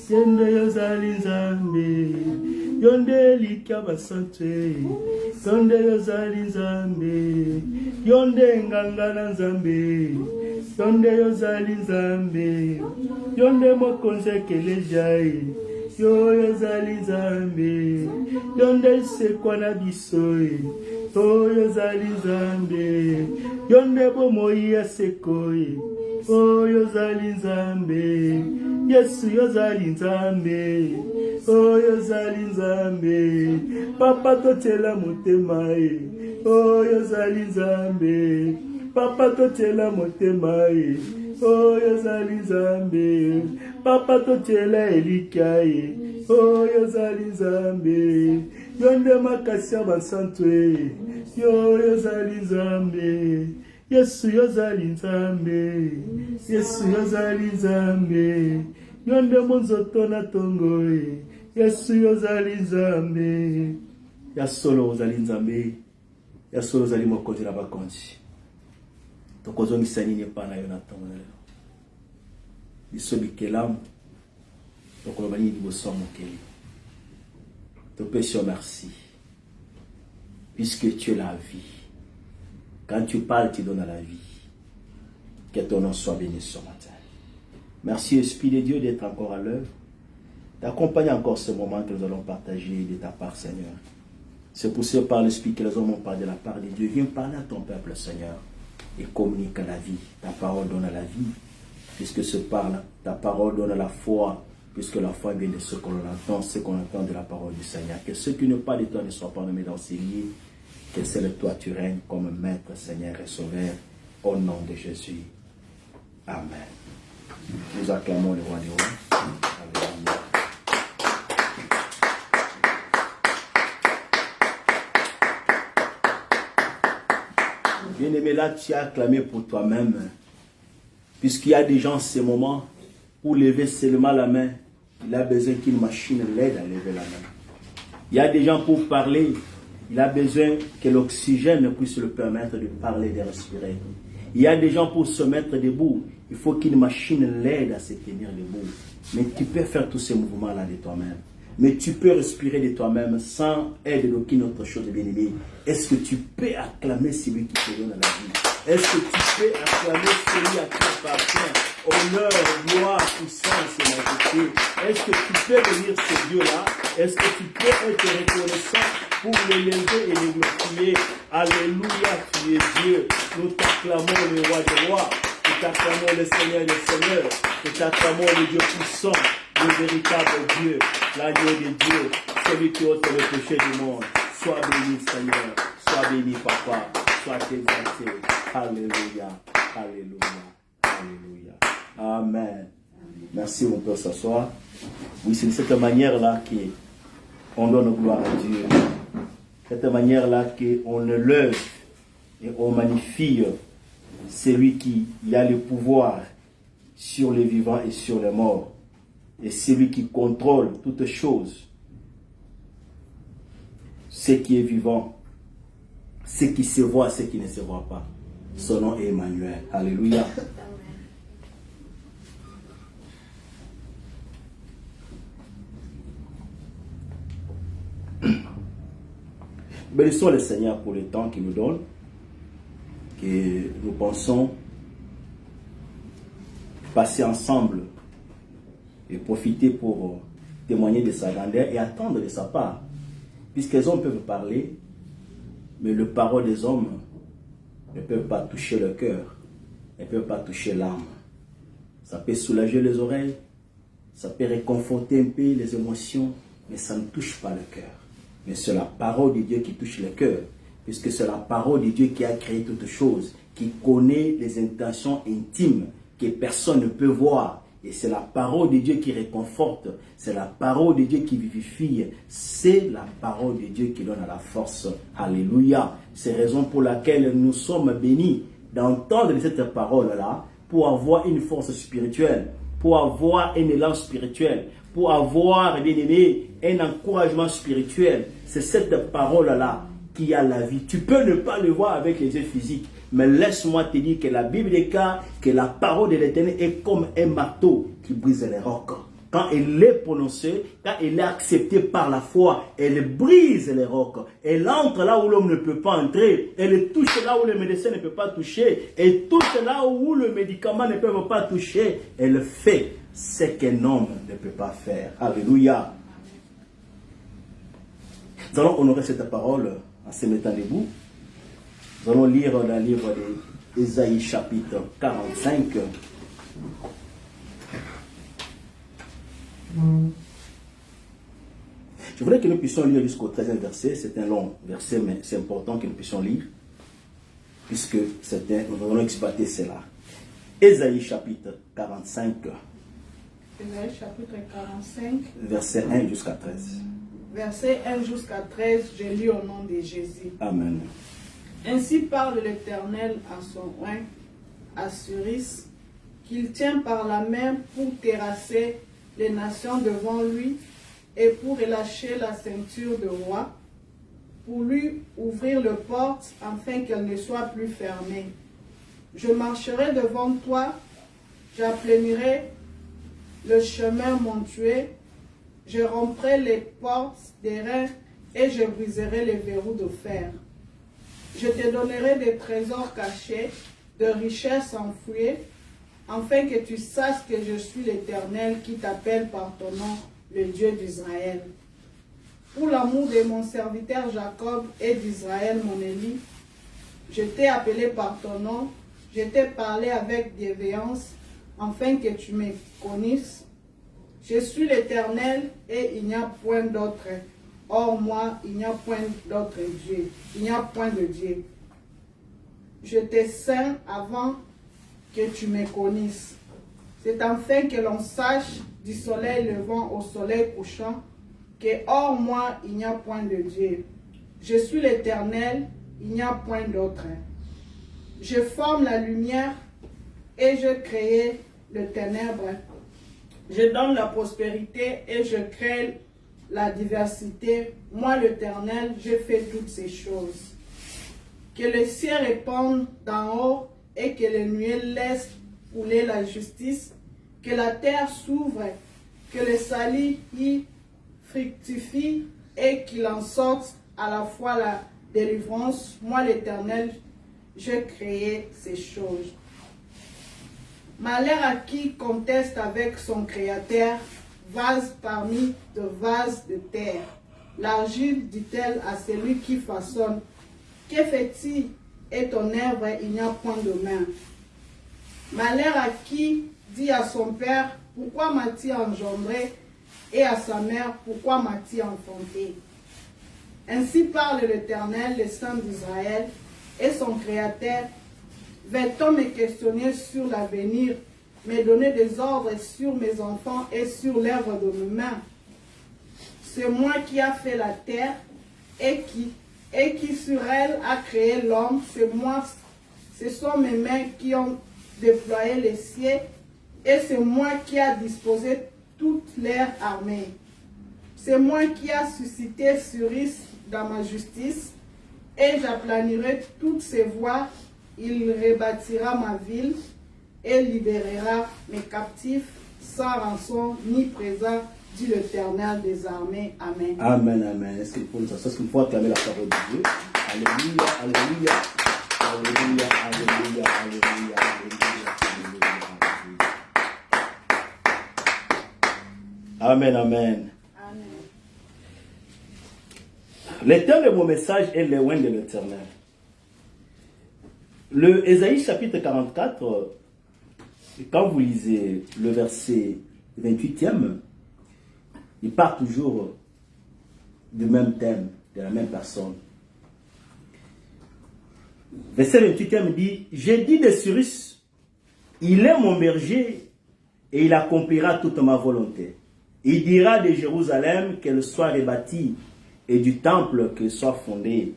Speaker 1: Yonde yozali nzambe. Yonde likia basantu. Yonde yozali nzambe. Yonde nganga na nzambe. Yonde yozali nzambe. Yonde mokonze kelejai. Yo yozali nzambe. Yonde sekwa na biso. Oh yozali nzambe. Yonde bomoi ya sekoi. Oh yozali nzambe. Yesu yozali nzambe. Oh yozali nzambe. Papa totela motema. Oh yozali nzambe. Papa totela motema. Oh yozali nzambe. Papa totela elikai. Oh yozali nzambe. Yonde makasia basantwe. Yo yozali nzambe. Yesu yozali nzambe. Yesu yozali nzambe. Yonde monzoto na tongo. Yesu yozali nzambe. Ya solo ozali nzambe. Ya solo ozali mokonzi na bakonzi. Tokozongisa nini pana yo na tongo na lelo. Biso bikelamu. Tokoloba nini liboso mokeli. Te pèse merci. Puisque tu es la vie. Quand tu parles, tu donnes la vie. Que ton nom soit béni ce matin. Merci, Esprit de Dieu, d'être encore à l'œuvre. D'accompagner encore ce moment que nous allons partager de ta part, Seigneur. C'est poussé par l'Esprit que les hommes ont parlé de la part de Dieu. Viens parler à ton peuple, Seigneur, et communique la vie. Ta parole donne la vie. Puisque ce parle, ta parole donne la foi. Puisque la foi vient de ce qu'on entend de la parole du Seigneur. Que ceux qui ne parlent de toi ne soient pas nommés dans ces lieux. Que c'est le toi tu règnes comme maître, Seigneur et sauveur. Au nom de Jésus. Amen. Nous acclamons le roi des rois. Alléluia. Bien-aimé, là tu as acclamé pour toi-même. Puisqu'il y a des gens en ce moment, pour lever seulement la main, il a besoin qu'une machine l'aide à lever la main. Il y a des gens pour parler, il a besoin que l'oxygène puisse le permettre de parler, de respirer. Il y a des gens pour se mettre debout, il faut qu'une machine l'aide à se tenir debout. Mais tu peux faire tous ces mouvements-là de toi-même. Mais tu peux respirer de toi-même sans aide d'aucune autre chose, bien-aimé. Est-ce que tu peux acclamer celui qui te donne la vie? Est-ce que tu peux acclamer celui à qui appartient honneur, gloire, puissance et majesté? Est-ce que tu peux venir ce Dieu-là? Est-ce que tu peux être reconnaissant pour l'élever et le glorifier? Alléluia, tu es Dieu. Nous t'acclamons le roi des rois. Nous t'acclamons le Seigneur des seigneurs. Nous t'acclamons le Dieu puissant, le véritable Dieu, l'agneau de Dieu, celui qui ôte le péché du monde. Sois béni, Seigneur. Sois béni, Papa. Sois exalté. Alléluia. Alléluia. Alléluia. Amen. Merci, on peut s'asseoir. Oui, c'est de cette manière-là qu'on donne gloire à Dieu. Cette manière-là qu'on le lève et on magnifie celui qui a le pouvoir sur les vivants et sur les morts. Et celui qui contrôle toutes choses. Ce qui est vivant, ce qui se voit, ce qui ne se voit pas. Son nom est Emmanuel. Alléluia. Bénissons le Seigneur pour le temps qu'il nous donne, que nous pensons passer ensemble et profiter pour témoigner de sa grandeur et attendre de sa part. Puisque les hommes peuvent parler, mais les paroles des hommes ne peuvent pas toucher le cœur, ne peuvent pas toucher l'âme. Ça peut soulager les oreilles, ça peut réconforter un peu les émotions, mais ça ne touche pas le cœur. Mais c'est la parole de Dieu qui touche le cœur, puisque c'est la parole de Dieu qui a créé toutes choses, qui connaît les intentions intimes que personne ne peut voir. Et c'est la parole de Dieu qui réconforte, c'est la parole de Dieu qui vivifie, c'est la parole de Dieu qui donne la force. Alléluia. C'est la raison pour laquelle nous sommes bénis, d'entendre cette parole-là pour avoir une force spirituelle, pour avoir un élan spirituel, pour avoir, bien aimé, un encouragement spirituel. C'est cette parole-là qui a la vie. Tu peux ne pas le voir avec les yeux physiques, mais laisse-moi te dire que la Bible déclare que la parole de l'Éternel est comme un marteau qui brise les rocs. Quand elle est prononcée, quand elle est acceptée par la foi, elle brise les rocs. Elle entre là où l'homme ne peut pas entrer. Elle touche là où le médecin ne peut pas toucher. Elle touche là où le médicament ne peut pas toucher. Elle fait ce qu'un homme ne peut pas faire. Alléluia. Nous allons honorer cette parole en se mettant debout. Nous allons lire dans le livre d'Ésaïe chapitre 45. Je voudrais que nous puissions lire jusqu'au 13e verset. C'est un long verset, mais c'est important que nous puissions lire, puisque nous allons exploiter cela. Ésaïe chapitre 45.
Speaker 2: Ésaïe chapitre 45.
Speaker 1: Verset 1 jusqu'à 13.
Speaker 2: Verset 1 jusqu'à 13, je lis au nom de Jésus.
Speaker 1: Amen.
Speaker 2: Ainsi parle l'Éternel à son oint, Assuris, qu'il tient par la main pour terrasser les nations devant lui et pour relâcher la ceinture de roi, pour lui ouvrir les portes afin qu'elles ne soient plus fermées. Je marcherai devant toi, j'aplanirai le chemin montueux, je romprai les portes d'airain et je briserai les verrous de fer. Je te donnerai des trésors cachés, de richesses enfouies, afin que tu saches que je suis l'Éternel qui t'appelle par ton nom, le Dieu d'Israël. Pour l'amour de mon serviteur Jacob et d'Israël, mon Élie, je t'ai appelé par ton nom, je t'ai parlé avec bienveillance, afin que tu me connaisses. Je suis l'Éternel et il n'y a point d'autre. Hors moi, il n'y a point d'autre Dieu. Il n'y a point de Dieu. Je t'ai saint avant que tu me connaisses. C'est afin que l'on sache du soleil levant au soleil couchant que hors moi, il n'y a point de Dieu. Je suis l'Éternel, il n'y a point d'autre. Je forme la lumière et je crée le ténèbre. Je donne la prospérité et je crée la diversité. Moi, l'Éternel, je fais toutes ces choses. Que le ciel répande d'en haut et que les nuées laissent couler la justice. Que la terre s'ouvre, que le salis y fructifie et qu'il en sorte à la fois la délivrance. Moi, l'Éternel, je crée ces choses. Malheur à qui conteste avec son Créateur, vase parmi de vases de terre. L'argile dit-elle à celui qui façonne, que fait-il et ton œuvre, il n'y a point de main. Malheur à qui dit à son père, pourquoi m'as-tu engendré, et à sa mère, pourquoi m'as-tu enfanté. Ainsi parle l'Éternel, le Saint d'Israël, et son Créateur. Va-t-on me questionner sur l'avenir, me donner des ordres sur mes enfants et sur l'œuvre de mes mains? C'est moi qui a fait la terre et qui sur elle a créé l'homme. C'est moi, ce sont mes mains qui ont déployé les cieux et c'est moi qui a disposé toute l'air armée. C'est moi qui a suscité Cyrus dans ma justice et j'aplanirai toutes ses voies. Il rebâtira ma ville et libérera mes captifs sans rançon ni présent, dit l'Éternel des armées. Amen.
Speaker 1: Amen, amen. Est-ce qu'il faut acclamer la parole de Dieu? Alléluia, alléluia, alléluia, alléluia, alléluia, alléluia, alléluia. Amen, amen.
Speaker 2: Amen.
Speaker 1: L'éternel de mon message est le loin de l'Éternel. Le Ésaïe chapitre 44, quand vous lisez le verset 28e, il part toujours du même thème, de la même personne. Verset 28e dit, j'ai dit de Cyrus, il est mon berger et il accomplira toute ma volonté. Il dira de Jérusalem qu'elle soit rebâtie et du temple qu'elle soit fondée.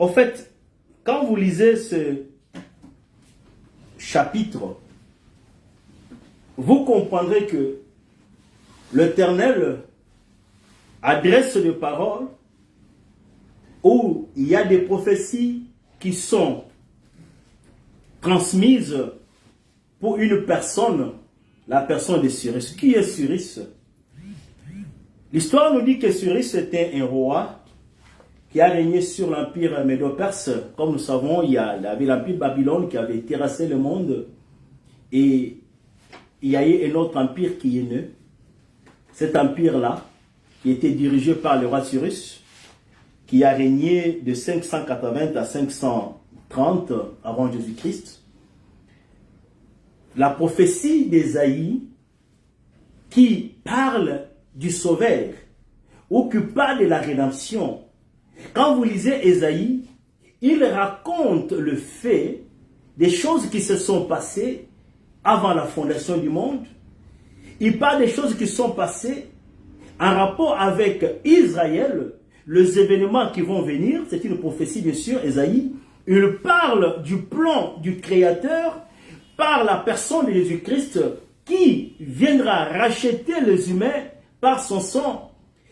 Speaker 1: En fait, quand vous lisez ce chapitre, vous comprendrez que l'Éternel adresse des paroles où il y a des prophéties qui sont transmises pour une personne, la personne de Cyrus. Qui est Cyrus? L'histoire nous dit que Cyrus était un roi qui a régné sur l'empire médo-perse. Comme nous savons, il y avait l'empire Babylone qui avait terrassé le monde. Et il y a eu un autre empire qui est né. Cet empire-là, qui était dirigé par le roi Cyrus, qui a régné de 580 à 530 avant Jésus-Christ. La prophétie d'Ésaïe qui parle du Sauveur ou qui parle de la rédemption. Quand vous lisez Ésaïe, il raconte le fait des choses qui se sont passées avant la fondation du monde. Il parle des choses qui sont passées en rapport avec Israël, les événements qui vont venir. C'est une prophétie, bien sûr, Ésaïe. Il parle du plan du Créateur par la personne de Jésus-Christ qui viendra racheter les humains par son sang.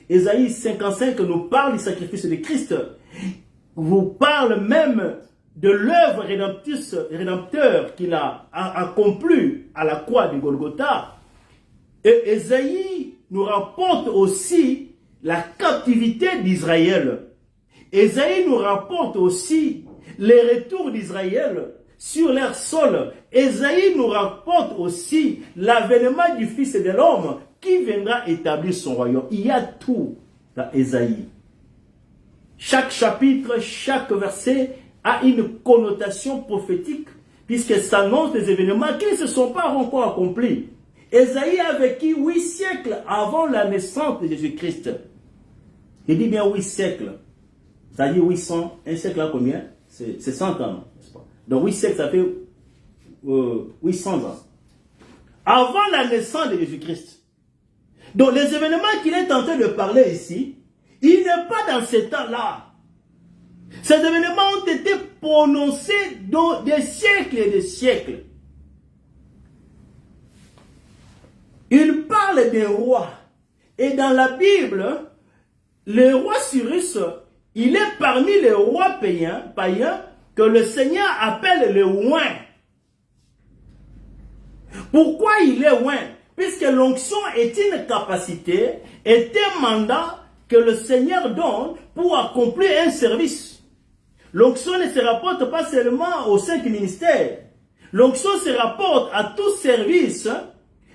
Speaker 1: Ésaïe 55 nous parle du sacrifice de Christ. Vous parle même de l'œuvre rédempteur qu'il a accomplie à la croix de Golgotha. Et Ésaïe nous rapporte aussi la captivité d'Israël. Ésaïe nous rapporte aussi les retours d'Israël sur leur sol. Ésaïe nous rapporte aussi l'avènement du Fils de l'homme qui viendra établir son royaume. Il y a tout dans Ésaïe. Chaque chapitre, chaque verset a une connotation prophétique puisque ça annonce des événements qui ne se sont pas encore accomplis. Ésaïe a vécu 8 siècles avant la naissance de Jésus-Christ. Il dit bien 8 siècles. Ça dit 800. Un siècle à combien? C'est 100 ans. Donc 8 siècles, ça fait 800 ans. Avant la naissance de Jésus-Christ. Donc les événements qu'il est en train de parler ici, il n'est pas dans ce temps-là. Ces événements ont été prononcés dans des siècles et des siècles. Il parle des rois. Et dans la Bible, le roi Cyrus, il est parmi les rois païens que le Seigneur appelle le oint. Pourquoi il est oint? Puisque l'onction est une capacité, est un mandat que le Seigneur donne pour accomplir un service. L'onction ne se rapporte pas seulement aux 5 ministères. L'onction se rapporte à tout service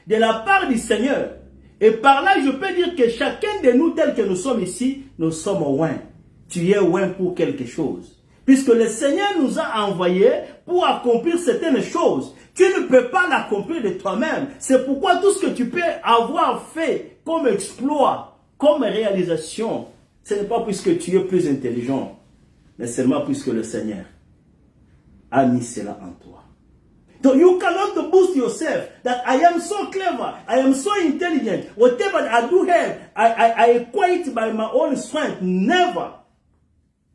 Speaker 1: de la part du Seigneur. Et par là, je peux dire que chacun de nous, tel que nous sommes ici, nous sommes oints. Tu es oint pour quelque chose. Puisque le Seigneur nous a envoyés pour accomplir certaines choses. Tu ne peux pas l'accomplir de toi-même. C'est pourquoi tout ce que tu peux avoir fait comme exploit, comme réalisation, ce n'est pas puisque tu es plus intelligent, mais seulement puisque le Seigneur a mis cela en toi. So you cannot boost yourself that I am so clever, I am so intelligent, whatever I do have, I acquire it by my own strength. Never.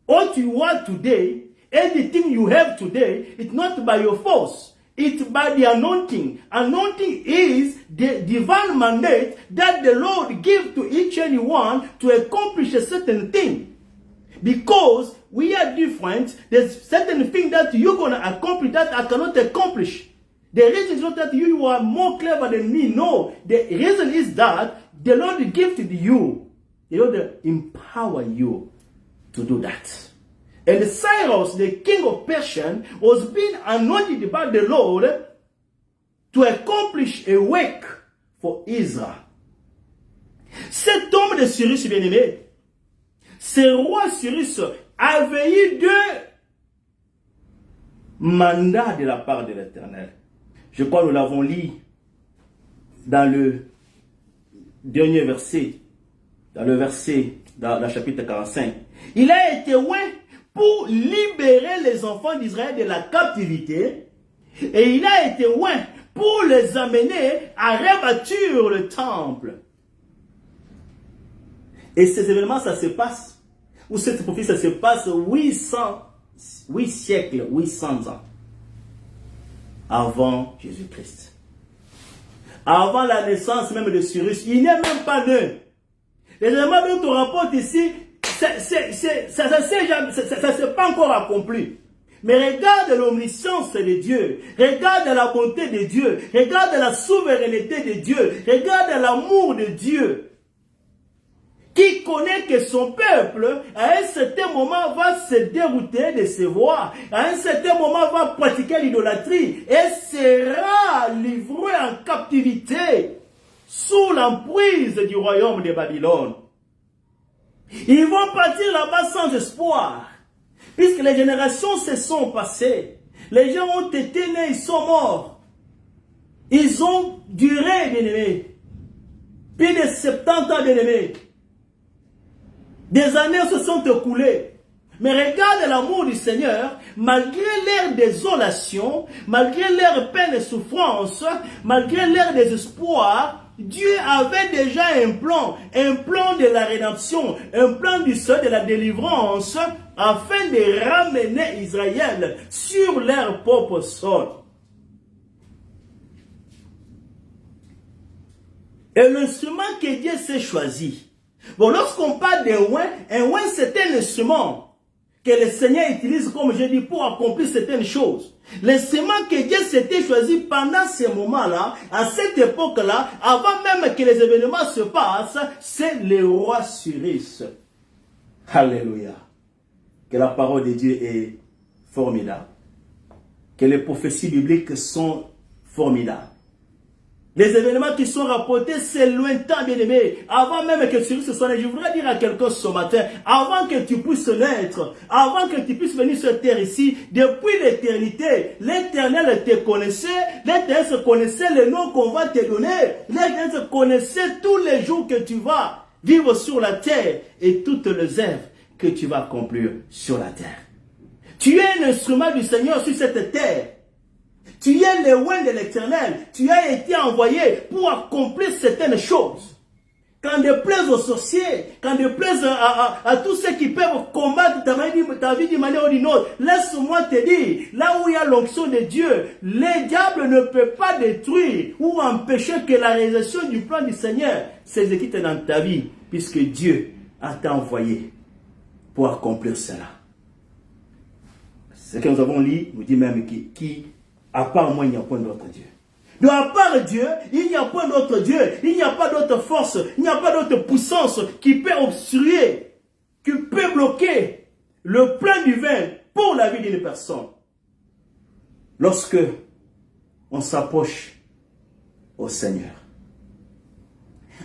Speaker 1: What you are today, anything you have today, it's not by your force. It's by the anointing. Anointing is the divine mandate that the Lord gives to each and one to accomplish a certain thing. Because we are different, there's certain things that you're going to accomplish that I cannot accomplish. The reason is not that you are more clever than me. No. The reason is that the Lord gifted you. The Lord empower you to do that. And Cyrus, the king of Persia, was being anointed by the Lord to accomplish a work for Israel. Cet homme de Cyrus, bien-aimé, ce roi Cyrus avait eu 2 mandats de la part de l'Éternel. Je crois que nous l'avons lu dans le dernier verset, dans le chapitre 45. Il a été oint pour libérer les enfants d'Israël de la captivité, et il a été oint pour les amener à rebâtir le temple. Et ces événements, ça se passe, ou cette prophétie, ça se passe 800 8 siècles, 800 ans avant Jésus-Christ. Avant la naissance même de Cyrus, il n'est même pas né. Les éléments dont on rapporte ici, ça ne s'est pas encore accompli. Mais regarde l'omniscience de Dieu, regarde la bonté de Dieu, regarde la souveraineté de Dieu, regarde l'amour de Dieu, qui connaît que son peuple, à un certain moment, va se dérouter de ses voies, à un certain moment, va pratiquer l'idolâtrie et sera livré en captivité sous l'emprise du royaume de Babylone. Ils vont partir là-bas sans espoir. Puisque les générations se sont passées, les gens ont été nés, ils sont morts. Ils ont duré, bien-aimés. Plus de 70 ans, bien-aimés. Des années se sont écoulées. Mais regarde l'amour du Seigneur, malgré leur désolation, malgré leur peine et souffrance, malgré leur désespoir, Dieu avait déjà un plan de la rédemption, un plan du salut, de la délivrance, afin de ramener Israël sur leur propre sol. Et l'instrument que Dieu s'est choisi. Bon, lorsqu'on parle d'un ouin, un ouin c'est un instrument que le Seigneur utilise, comme je dis, pour accomplir certaines choses. L'instrument que Dieu s'était choisi pendant ces moments-là, à cette époque-là, avant même que les événements se passent, c'est le roi Cyrus. Alléluia. Que la parole de Dieu est formidable. Que les prophéties bibliques sont formidables. Les événements qui sont rapportés, c'est lointain, bien-aimé. Avant même que Cyrus se soit né, je voudrais dire à quelqu'un ce matin, avant que tu puisses naître, avant que tu puisses venir sur terre ici, depuis l'éternité, l'Éternel te connaissait, l'Éternel se connaissait le nom qu'on va te donner, l'Éternel se connaissait tous les jours que tu vas vivre sur la terre et toutes les œuvres que tu vas accomplir sur la terre. Tu es un instrument du Seigneur sur cette terre. Tu es le oint de l'Éternel. Tu as été envoyé pour accomplir certaines choses. Quand déplaise aux sorciers, quand déplaise à tous ceux qui peuvent combattre ta vie d'une manière ou d'une autre, laisse-moi te dire, là où il y a l'onction de Dieu, les diables ne peuvent pas détruire ou empêcher que la réalisation du plan du Seigneur s'exécute dans ta vie, puisque Dieu a envoyé pour accomplir cela. Ce que nous avons lu nous dit même qui à part moi, il n'y a point d'autre Dieu. Donc, à part Dieu, il n'y a point d'autre Dieu. Il n'y a pas d'autre force. Il n'y a pas d'autre puissance qui peut obstruer, qui peut bloquer le plan divin pour la vie d'une personne. Lorsque on s'approche au Seigneur.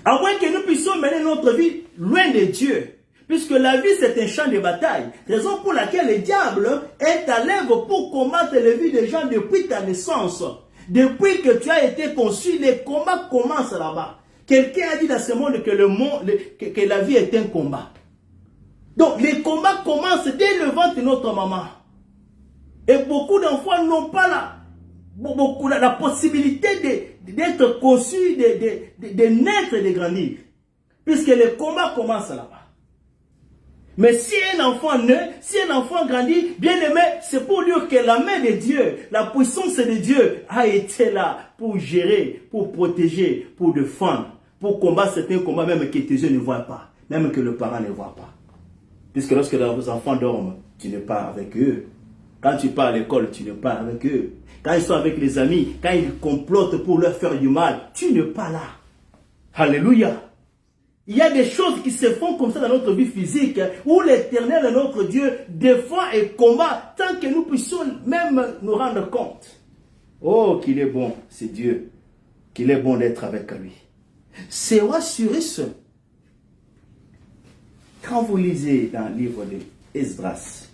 Speaker 1: À moins que nous puissions mener notre vie loin de Dieu. Puisque la vie, c'est un champ de bataille. Raison pour laquelle le diable est à l'œuvre pour combattre les vies des gens depuis ta naissance. Depuis que tu as été conçu, les combats commencent là-bas. Quelqu'un a dit dans ce monde que la vie est un combat. Donc, les combats commencent dès le ventre de notre maman. Et beaucoup d'enfants n'ont pas la possibilité d'être conçus, de naître et de grandir. Puisque les combats commencent là-bas. Mais si un enfant naît, si un enfant grandit, bien aimé, c'est pour dire que la main de Dieu, la puissance de Dieu a été là pour gérer, pour protéger, pour défendre, pour combattre certains combats même que tes yeux ne voient pas, même que le parent ne voit pas. Puisque lorsque les enfants dorment, tu n'es pas avec eux. Quand tu pars à l'école, tu n'es pas avec eux. Quand ils sont avec les amis, quand ils complotent pour leur faire du mal, tu n'es pas là. Alléluia. Il y a des choses qui se font comme ça dans notre vie physique, où l'Éternel, notre Dieu, défend et combat, tant que nous puissions même nous rendre compte. Oh, qu'il est bon, c'est Dieu, qu'il est bon d'être avec lui. C'est roi Cyrus. Quand vous lisez dans le livre de Esdras,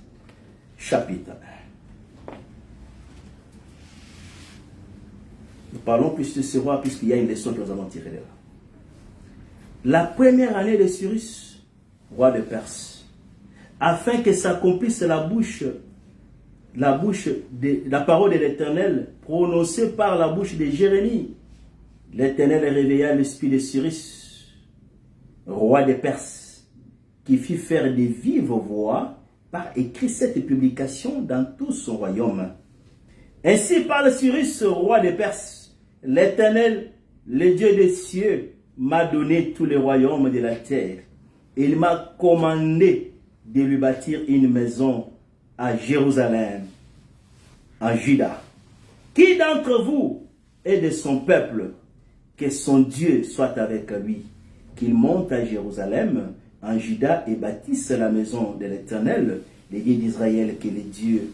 Speaker 1: chapitre 1, nous parlons plus de ce roi, puisqu'il y a une leçon que nous avons tirée de là. La première année de Cyrus, roi de Perse, afin que s'accomplisse la parole de l'Éternel prononcée par la bouche de Jérémie. L'Éternel réveilla l'esprit de Cyrus, roi de Perse, qui fit faire de vives voix par écrit cette publication dans tout son royaume. Ainsi parle Cyrus, roi des Perses. L'Éternel, le Dieu des cieux, m'a donné tous les royaumes de la terre. Il m'a commandé de lui bâtir une maison à Jérusalem, en Juda. Qui d'entre vous est de son peuple? Que son Dieu soit avec lui. Qu'il monte à Jérusalem, en Juda, et bâtisse la maison de l'Éternel, le Dieu d'Israël, qui est le Dieu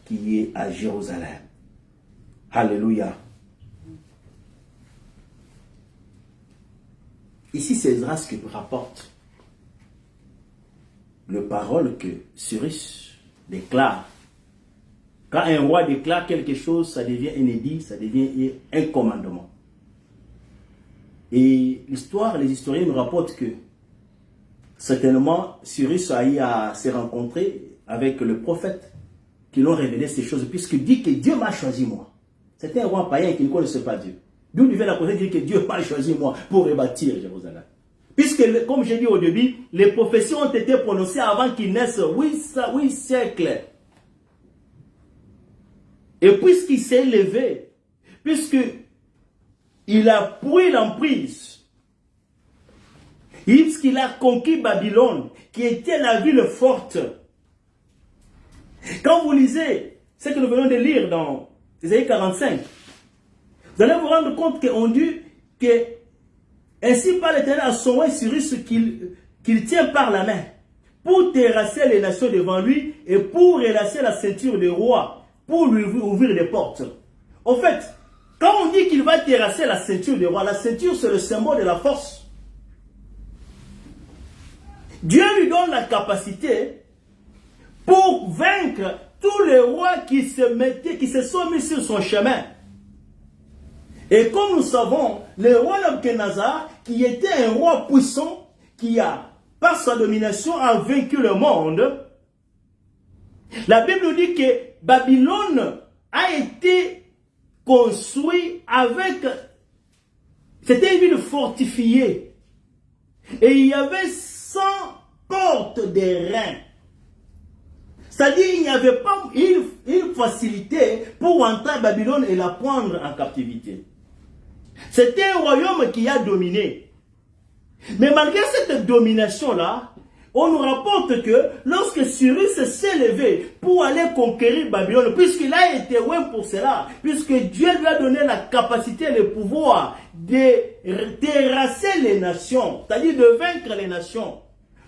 Speaker 1: qui est à Jérusalem. Alléluia. Ici, c'est Esdras qui rapporte la parole que Cyrus déclare. Quand un roi déclare quelque chose, ça devient un édit, ça devient un commandement. Et les historiens nous rapportent que certainement Cyrus a eu à se rencontrer avec le prophète qui l'ont révélé ces choses, puisqu'il dit que Dieu m'a choisi moi. C'était un roi païen qui ne connaissait pas Dieu. D'où il vient la prophétie de dire que Dieu m'a choisi moi pour rebâtir Jérusalem. Puisque, comme j'ai dit au début, les prophéties ont été prononcées avant qu'il naisse 8 siècles. Et puisqu'il s'est élevé, puisqu'il a pris l'emprise, puisqu'il a conquis Babylone, qui était la ville forte. Quand vous lisez ce que nous venons de lire dans Ésaïe 45, vous allez vous rendre compte qu'on dit que ainsi parle l'Éternel à son roi Cyrus qu'il tient par la main pour terrasser les nations devant lui et pour relasser la ceinture des rois, pour lui ouvrir des portes. En fait, quand on dit qu'il va terrasser la ceinture des rois, la ceinture c'est le symbole de la force. Dieu lui donne la capacité pour vaincre tous les rois qui se sont mis sur son chemin. Et comme nous savons, le roi Nabuchodonosor, qui était un roi puissant, qui a, par sa domination, a vaincu le monde, la Bible nous dit que Babylone a été construite avec... C'était une ville fortifiée. Et il y avait 100 portes de reins. C'est-à-dire qu'il n'y avait pas une facilité pour entrer à Babylone et la prendre en captivité. C'était un royaume qui a dominé. Mais malgré cette domination-là, on nous rapporte que lorsque Cyrus s'est levé pour aller conquérir Babylone, puisqu'il a été loin pour cela, puisque Dieu lui a donné la capacité et le pouvoir de terrasser les nations, c'est-à-dire de vaincre les nations.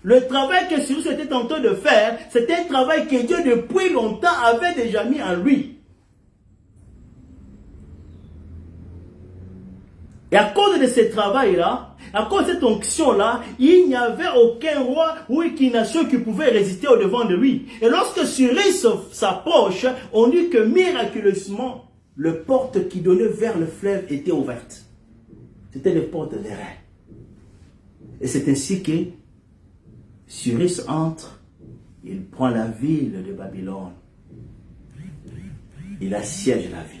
Speaker 1: Le travail que Cyrus était en train de faire, c'était un travail que Dieu depuis longtemps avait déjà mis en lui. Et à cause de ce travail-là, à cause de cette onction-là, il n'y avait aucun roi ou aucune nation qui pouvait résister au devant de lui. Et lorsque Cyrus s'approche, on dit que miraculeusement, les portes qui donnaient vers le fleuve étaient ouvertes. C'était les portes des reins. Et c'est ainsi que Cyrus entre, il prend la ville de Babylone. Il assiège la ville.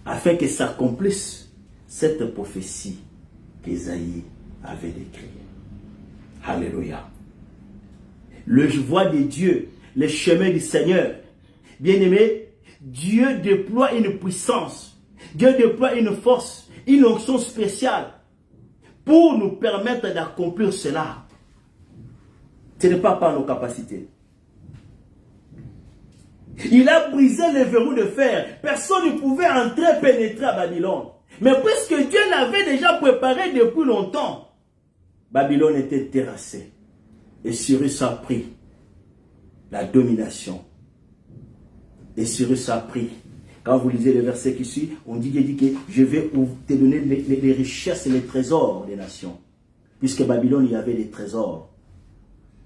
Speaker 1: Afin que s'accomplisse cette prophétie qu'Ésaïe avait décrite. Alléluia. Le voie de Dieu, le chemin du Seigneur. Bien-aimé, Dieu déploie une puissance. Dieu déploie une force, une onction spéciale pour nous permettre d'accomplir cela. Ce n'est pas par nos capacités. Il a brisé les verrous de fer. Personne ne pouvait entrer, pénétrer à Babylone. Mais puisque Dieu l'avait déjà préparé depuis longtemps, Babylone était terrassée. Et Cyrus a pris la domination. Et Cyrus a pris. Quand vous lisez le verset qui suit, on dit que je vais te donner les richesses et les trésors des nations. Puisque Babylone, il y avait des trésors.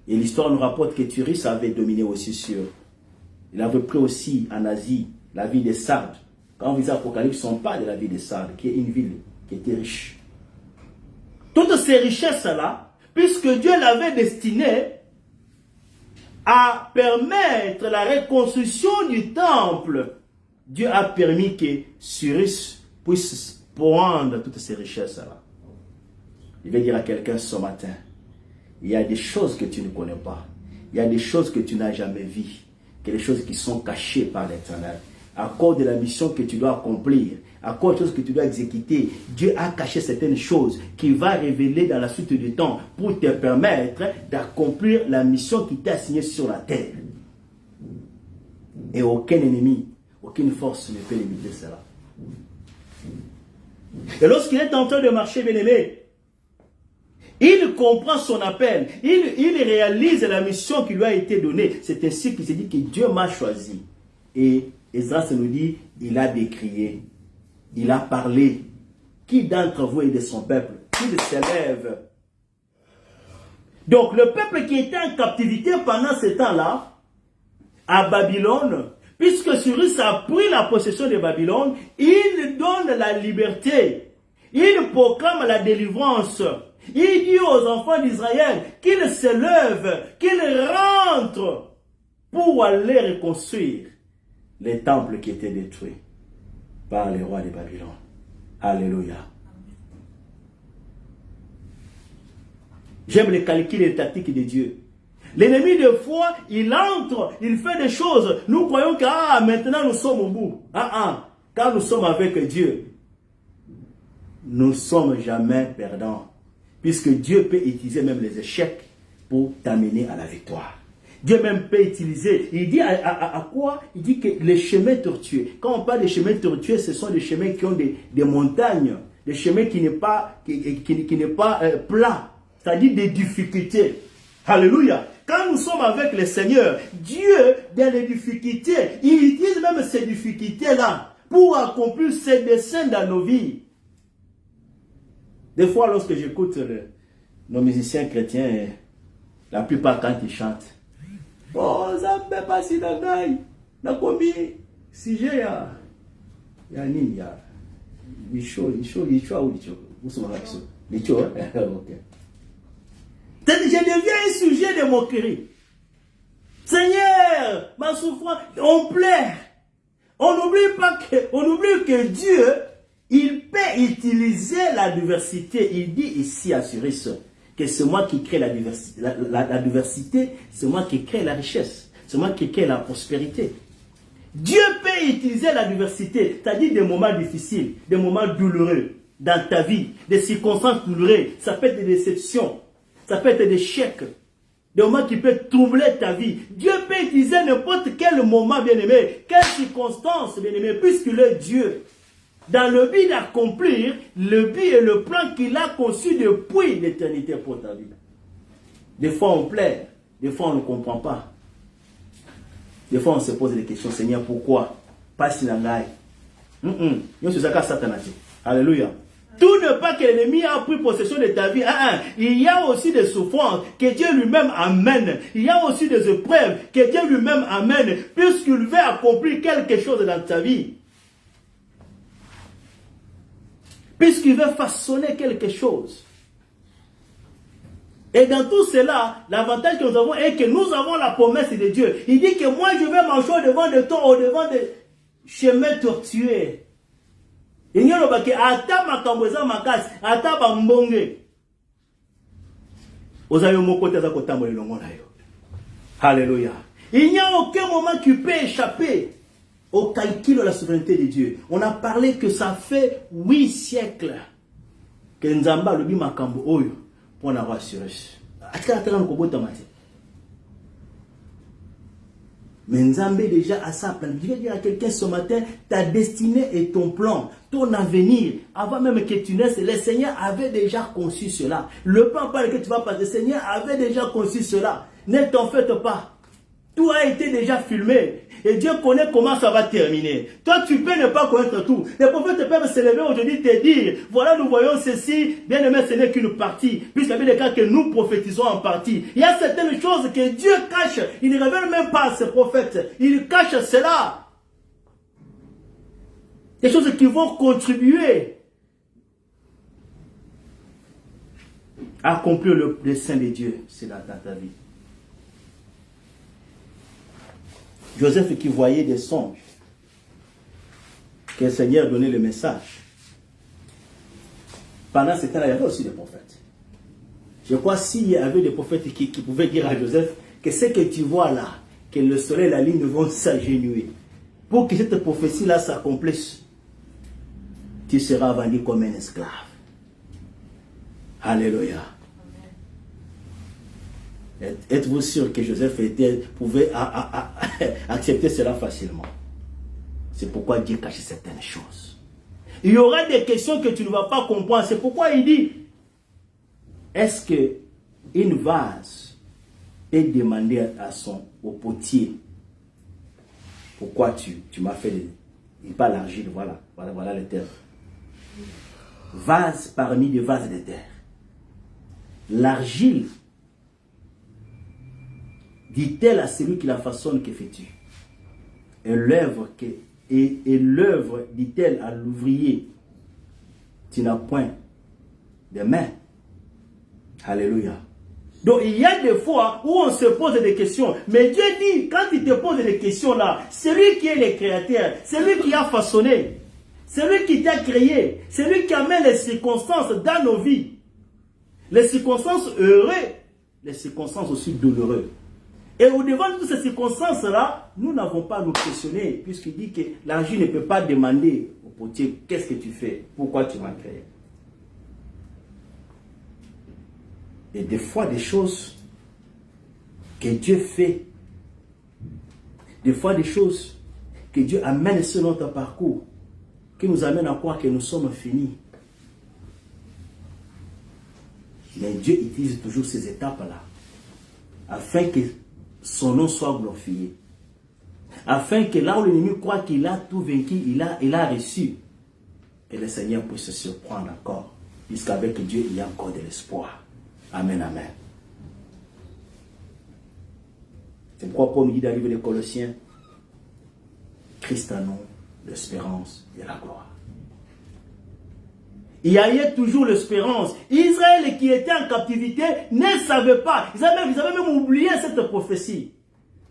Speaker 1: Et l'histoire nous rapporte que Cyrus avait dominé aussi sur... Il avait pris aussi en Asie la ville de Sardes. Quand vous lisez l'Apocalypse, on parle de la ville de Sardes, qui est une ville qui était riche. Toutes ces richesses-là, puisque Dieu l'avait destiné à permettre la reconstruction du temple, Dieu a permis que Cyrus puisse prendre toutes ces richesses-là. Il va dire à quelqu'un ce matin, il y a des choses que tu ne connais pas. Il y a des choses que tu n'as jamais vues. Des choses qui sont cachées par l'Éternel. À cause de la mission que tu dois accomplir, à cause des choses que tu dois exécuter, Dieu a caché certaines choses qu'il va révéler dans la suite du temps pour te permettre d'accomplir la mission qui t'est assignée sur la terre. Et aucun ennemi, aucune force ne peut limiter cela. Et lorsqu'il est en train de marcher, bien-aimé, il comprend son appel. Il réalise la mission qui lui a été donnée. C'est ainsi qu'il se dit que Dieu m'a choisi. Et Esdras nous dit, il a décrié, il a parlé. Qui d'entre vous est de son peuple? Qu'il s'élève. Donc le peuple qui était en captivité pendant ce temps-là, à Babylone, puisque Cyrus a pris la possession de Babylone, il donne la liberté. Il proclame la délivrance. Il dit aux enfants d'Israël qu'ils se lèvent, qu'ils rentrent pour aller reconstruire les temples qui étaient détruits par les rois de Babylone. Alléluia. J'aime les calculs et les tactiques de Dieu. L'ennemi, de fois, il entre, il fait des choses. Nous croyons que maintenant nous sommes au bout. Quand nous sommes avec Dieu, nous ne sommes jamais perdants. Puisque Dieu peut utiliser même les échecs pour t'amener à la victoire. Dieu même peut utiliser. Il dit à quoi? Il dit que les chemins tortueux. Quand on parle des chemins tortueux, ce sont des chemins qui ont des montagnes. Des chemins qui n'est pas, plat. C'est-à-dire des difficultés. Alléluia. Quand nous sommes avec le Seigneur, Dieu, dans les difficultés, il utilise même ces difficultés-là pour accomplir ses desseins dans nos vies. Des fois, lorsque j'écoute nos musiciens chrétiens, la plupart quand ils chantent, oh, ça me fait pas si d'agaï. N'a combien si j'ai ya ni ya licho où sont les licho, ok. Je deviens un sujet de moquerie. Seigneur, ma souffrance, on pleure. On oublie que Dieu, il peut utiliser la diversité. Il dit ici à Cyrus que c'est moi qui crée la diversité. La diversité, c'est moi qui crée la richesse. C'est moi qui crée la prospérité. Dieu peut utiliser la diversité, c'est-à-dire des moments difficiles, des moments douloureux dans ta vie, des circonstances douloureuses. Ça peut être des déceptions, ça peut être des échecs, des moments qui peuvent troubler ta vie. Dieu peut utiliser n'importe quel moment, bien-aimé, quelle circonstance, bien-aimé, puisqu'il est Dieu. Dans le but d'accomplir le but et le plan qu'il a conçu depuis l'éternité pour ta vie. Des fois on pleure, des fois on ne comprend pas. Des fois on se pose des questions, Seigneur, pourquoi? Pas si nangai. Alléluia. Tout ne pas que l'ennemi a pris possession de ta vie. Il y a aussi des souffrances que Dieu lui-même amène. Il y a aussi des épreuves que Dieu lui-même amène, puisqu'il veut accomplir quelque chose dans ta vie. Puisqu'il veut façonner quelque chose. Et dans tout cela, l'avantage que nous avons est que nous avons la promesse de Dieu. Il dit que moi je vais marcher au-devant de toi, au-devant des chemins tortueux. Il y a le ata makamboza makasi, ata bambonge. Ozayo moko teza kotambola longo na yo. Alléluia. Il n'y a aucun moment qui peut échapper au calcul de la souveraineté de Dieu. On a parlé que ça fait 8 siècles que Nzamba lobi makambo oyo pour avoir Cyrus. Mais Nzambé déjà à ça. Je vais dire à quelqu'un ce matin, ta destinée et ton plan, ton avenir, avant même que tu naisses, le Seigneur avait déjà conçu cela. Le plan par lequel tu vas passer, le Seigneur avait déjà conçu cela. Ne t'en faites pas. Tout a été déjà filmé. Et Dieu connaît comment ça va terminer. Toi, tu peux ne pas connaître tout. Les prophètes peuvent se lever aujourd'hui et te dire, voilà, nous voyons ceci. Bien aimé, ce n'est qu'une partie. Puisqu'il y a des cas que nous prophétisons en partie. Il y a certaines choses que Dieu cache. Il ne révèle même pas à ses prophètes. Il cache cela. Des choses qui vont contribuer à accomplir le dessein de Dieu. C'est dans ta vie. Joseph qui voyait des songes, que le Seigneur donnait le message. Pendant ce temps-là, il y avait aussi des prophètes. Je crois s'il y avait des prophètes qui pouvaient dire à Joseph que ce que tu vois là, que le soleil et la lune vont s'agenouiller, pour que cette prophétie-là s'accomplisse, tu seras vendu comme un esclave. Alléluia. Êtes-vous sûr que Joseph pouvait accepter cela facilement? C'est pourquoi Dieu cache certaines choses. Il y aura des questions que tu ne vas pas comprendre. C'est pourquoi il dit, est-ce qu'une vase est demandée au potier, pourquoi tu m'as fait, il parle l'argile, voilà le terme. Vase parmi des vases de terre. L'argile dit-elle à celui qui la façonne, que fais-tu? Et l'œuvre, dit-elle à l'ouvrier, tu n'as point de main. Alléluia. Donc il y a des fois où on se pose des questions. Mais Dieu dit, quand il te pose des questions là, c'est lui qui est le créateur, c'est lui qui a façonné, c'est lui qui t'a créé, c'est lui qui amène les circonstances dans nos vies. Les circonstances heureuses, les circonstances aussi douloureuses. Et au-devant de toutes ces circonstances-là, nous n'avons pas à nous questionner, puisqu'il dit que l'argile ne peut pas demander au potier, qu'est-ce que tu fais, pourquoi tu m'as créé. Et des fois, des choses que Dieu fait, des fois des choses que Dieu amène sur notre parcours, qui nous amènent à croire que nous sommes finis. Mais Dieu utilise toujours ces étapes-là, afin que son nom soit glorifié. Afin que là où l'ennemi croit qu'il a tout vaincu, il a reçu, que le Seigneur puisse se surprendre encore, puisqu'avec Dieu, il y a encore de l'espoir. Amen, amen. C'est pourquoi Paul nous dit dans le livre des Colossiens, Christ en nous, l'espérance et la gloire. Il y avait toujours l'espérance. Israël qui était en captivité ne savait pas. Ils avaient même oublié cette prophétie.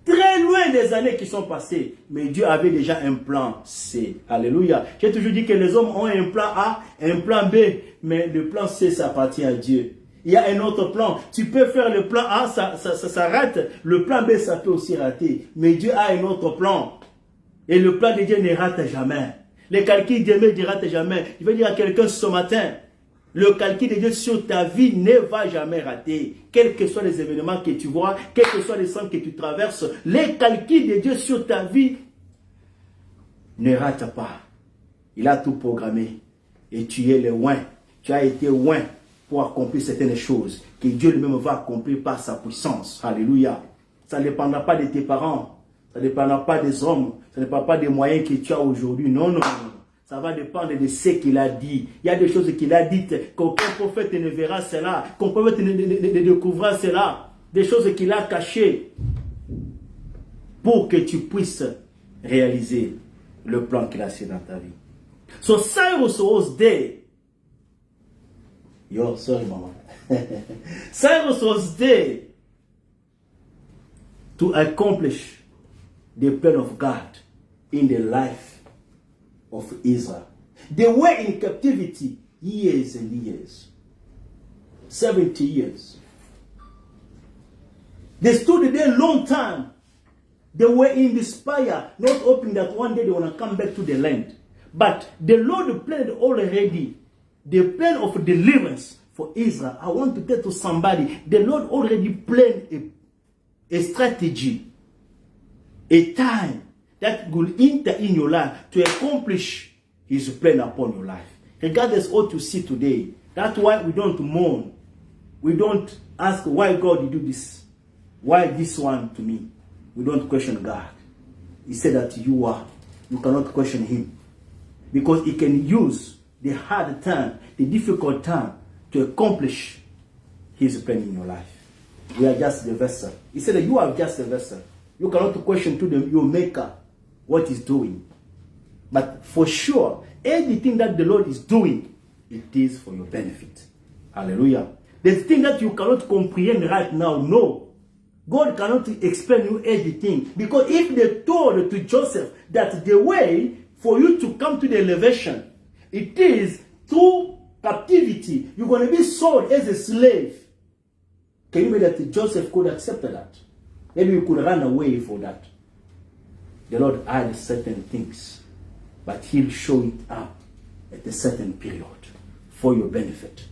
Speaker 1: Très loin des années qui sont passées. Mais Dieu avait déjà un plan C. Alléluia. J'ai toujours dit que les hommes ont un plan A, un plan B. Mais le plan C, ça appartient à Dieu. Il y a un autre plan. Tu peux faire le plan A, ça rate. Le plan B, ça peut aussi rater. Mais Dieu a un autre plan. Et le plan de Dieu ne rate jamais. Les calculs de Dieu ne ratent jamais. Je vais dire à quelqu'un ce matin, le calcul de Dieu sur ta vie ne va jamais rater. Quels que soient les événements que tu vois, quels que soient les sens que tu traverses, les calculs de Dieu sur ta vie ne ratent pas. Il a tout programmé. Et tu es le loin. Tu as été loin pour accomplir certaines choses que Dieu lui-même va accomplir par sa puissance. Alléluia. Ça ne dépendra pas de tes parents. Ça ne dépendra pas des hommes. Ça ne dépend pas des moyens que tu as aujourd'hui. Non, non, non. Ça va dépendre de ce qu'il a dit. Il y a des choses qu'il a dites, qu'aucun prophète ne verra cela, qu'aucun prophète ne découvrira cela. Des choses qu'il a cachées pour que tu puisses réaliser le plan qu'il a fait dans ta vie. So Cyrus was there. Yo, sorry, mama. Cyrus was there to accomplish the plan of God in the life of Israel. They were in captivity years and years. 70 years. They stood there a long time. They were in despair, not hoping that one day they want to come back to the land. But the Lord planned already the plan of deliverance for Israel. I want to tell to somebody, the Lord already planned a strategy, a time that will enter in your life to accomplish His plan upon your life. Regardless of what you see today, that's why we don't mourn. We don't ask why God you do this. Why this one to me? We don't question God. He said that you cannot question Him. Because He can use the hard time, the difficult time to accomplish His plan in your life. We are just the vessel. He said that you are just the vessel. You cannot question to your maker what He's doing. But for sure, anything that the Lord is doing, it is for your benefit. Hallelujah. The thing that you cannot comprehend right now, no. God cannot explain you everything. Because if they told to Joseph that the way for you to come to the elevation, it is through captivity. You're going to be sold as a slave. Can you believe that Joseph could accept that? Maybe he could run away for that. The Lord had certain things, but He'll show it up at a certain period for your benefit.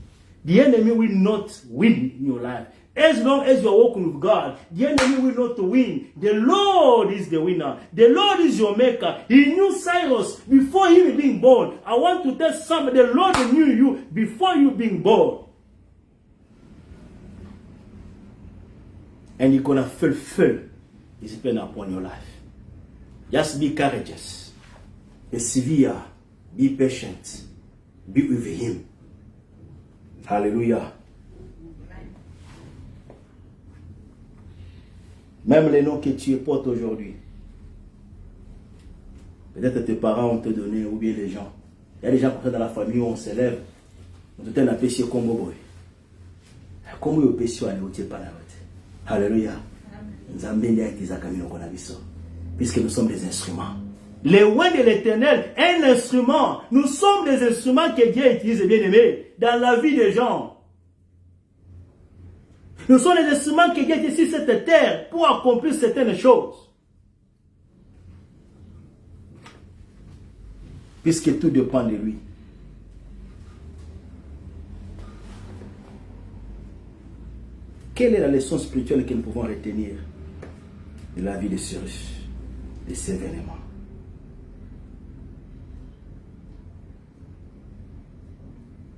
Speaker 1: The enemy will not win in your life. As long as you are walking with God, the enemy will not win. The Lord is the winner. The Lord is your maker. He knew Cyrus before him being born. I want to tell somebody, the Lord knew you before you being born. And He's going to fulfill His plan upon your life. Just be courageous. Persevere. Be patient. Be with Him. Hallelujah. Même les noms que tu portes aujourd'hui. Peut-être tes parents ont te donné, ou bien les gens. Il y a des gens comme ça dans la famille où on s'élève. On te donne un péché comme boy. Comme le péché, on est pas là. Alléluia. Puisque nous sommes des instruments. Les loin de l'Éternel, un instrument. Nous sommes des instruments que Dieu utilise, bien aimé, dans la vie des gens. Nous sommes des instruments qui viennent ici sur cette terre pour accomplir certaines choses. Puisque tout dépend de lui. Quelle est la leçon spirituelle que nous pouvons retenir de la vie de Cyrus, de ces événements?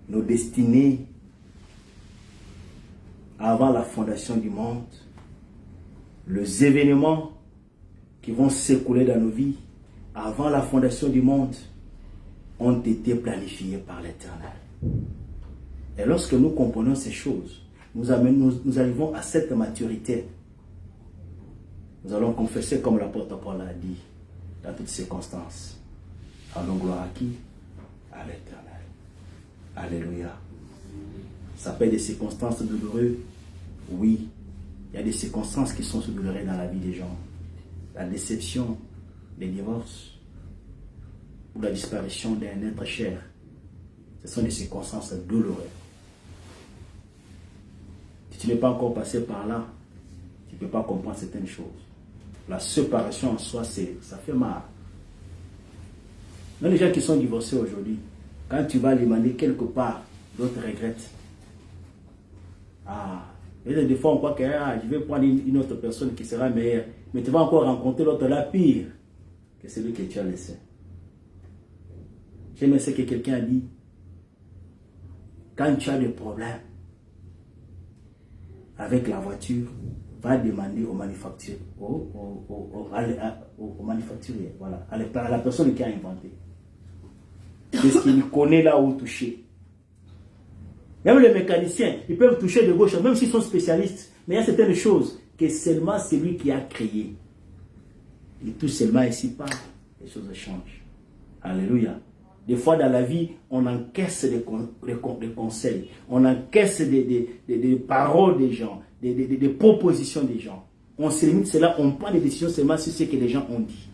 Speaker 1: Nos destinées avant la fondation du monde, les événements qui vont s'écouler dans nos vies avant la fondation du monde ont été planifiés par l'Éternel. Et lorsque nous comprenons ces choses, nous arrivons à cette maturité. Nous allons confesser comme l'apôtre Paul a dit dans toutes circonstances. Rendons gloire à qui? À l'Éternel. Alléluia. Ça peut être des circonstances douloureuses. Oui, il y a des circonstances qui sont douloureuses dans la vie des gens. La déception, les divorces, ou la disparition d'un être cher. Ce sont des circonstances douloureuses. Si tu n'es pas encore passé par là, tu ne peux pas comprendre certaines choses. La séparation en soi, ça fait mal. Même les gens qui sont divorcés aujourd'hui, quand tu vas les demander quelque part, d'autres regrettent. Et des fois on croit que je vais prendre une autre personne qui sera meilleure. Mais tu vas encore rencontrer l'autre là pire que celui que tu as laissé. J'aime ce que quelqu'un a dit. Quand tu as des problèmes avec la voiture, va demander au manufacturier, au manufacturier, voilà, à la personne qui a inventé. Parce qu'il connaît là où toucher. Même les mécaniciens, ils peuvent toucher de gauche, même s'ils sont spécialistes. Mais il y a certaines choses que seulement c'est lui qui a créé. Et tout seulement ici pas, les choses changent. Alléluia. Des fois dans la vie, on encaisse des conseils, on encaisse des paroles des gens, des propositions des gens. On se limite, c'est là on prend des décisions seulement sur ce que les gens ont dit.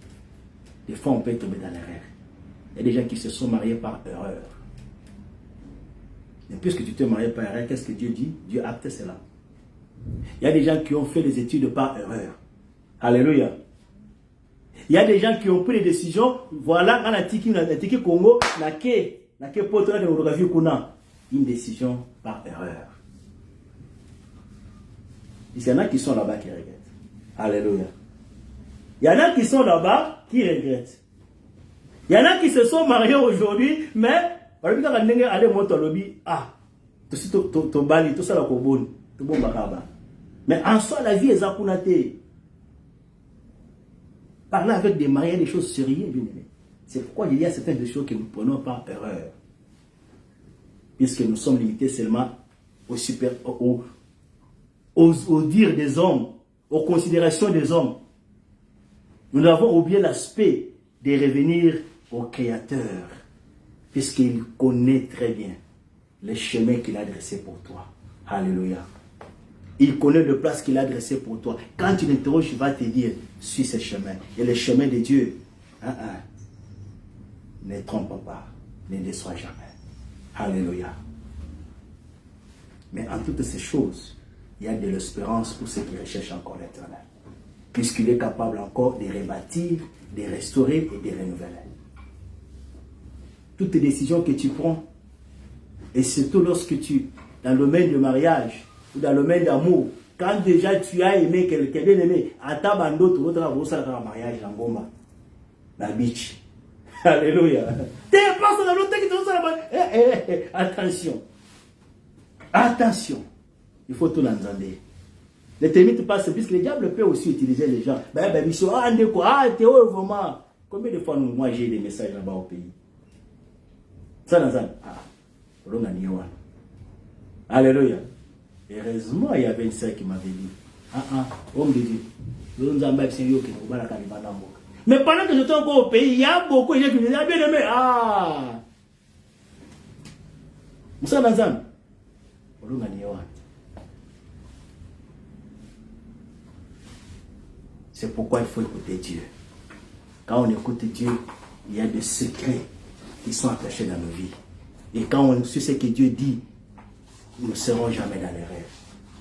Speaker 1: Des fois, on peut tomber dans l'erreur. Il y a des gens qui se sont mariés par erreur. Et puisque tu t'es marié par erreur, qu'est-ce que Dieu dit? Dieu acte cela. Il y a des gens qui ont fait des études par erreur. Alléluia. Il y a des gens qui ont pris des décisions. Voilà, en Atiki Congo, une décision par erreur. Il y en a qui sont là-bas qui regrettent. Alléluia. Il y en a qui sont là-bas qui regrettent. Il y en a qui se sont mariés aujourd'hui, mais mais en soi, la vie est zakunate. Parler avec des mariés, des choses sérieuses, bien aimé. C'est pourquoi il y a certaines choses que nous prenons par erreur. Puisque nous sommes limités seulement aux dires des hommes, aux considérations des hommes. Nous avons oublié l'aspect de revenir au Créateur. Puisqu'il connaît très bien les chemins qu'il a dressés pour toi. Alléluia. Il connaît le place qu'il a dressé pour toi. Quand tu l'interroges, il va te dire, suis ce chemin. Et le chemin de Dieu, ne trompe pas, ne déçois jamais. Alléluia. Mais en toutes ces choses, il y a de l'espérance pour ceux qui recherchent encore l'Éternel. Puisqu'il est capable encore de rebâtir, de restaurer et de renouveler. Toutes les décisions que tu prends, et surtout lorsque tu, dans le domaine du mariage, ou dans le domaine d'amour, quand déjà tu as aimé quelqu'un, bien aimé, à ta bande d'autres, l'autre va vous faire un mariage dans Gomba, la beach. Alléluia. Dépasse dans l'autre qui te fait attention. Attention. Il faut tout l'entendre. Ne t'imite pas, puisque le diable peut aussi utiliser les gens. Théo, vraiment. Combien de fois moi j'ai des messages là-bas au pays? Ça, dans un. Alléluia. Heureusement, il y avait une sœur qui m'avait dit, homme de Dieu, mais pendant que j'étais encore au pays, il y a beaucoup de gens qui me disaient, ah, bien aimé, ça, dans un. C'est pourquoi il faut écouter Dieu. Quand on écoute Dieu, il y a des secrets qui sont attachés dans nos vies. Et quand on sait ce que Dieu dit, nous ne serons jamais dans l'erreur.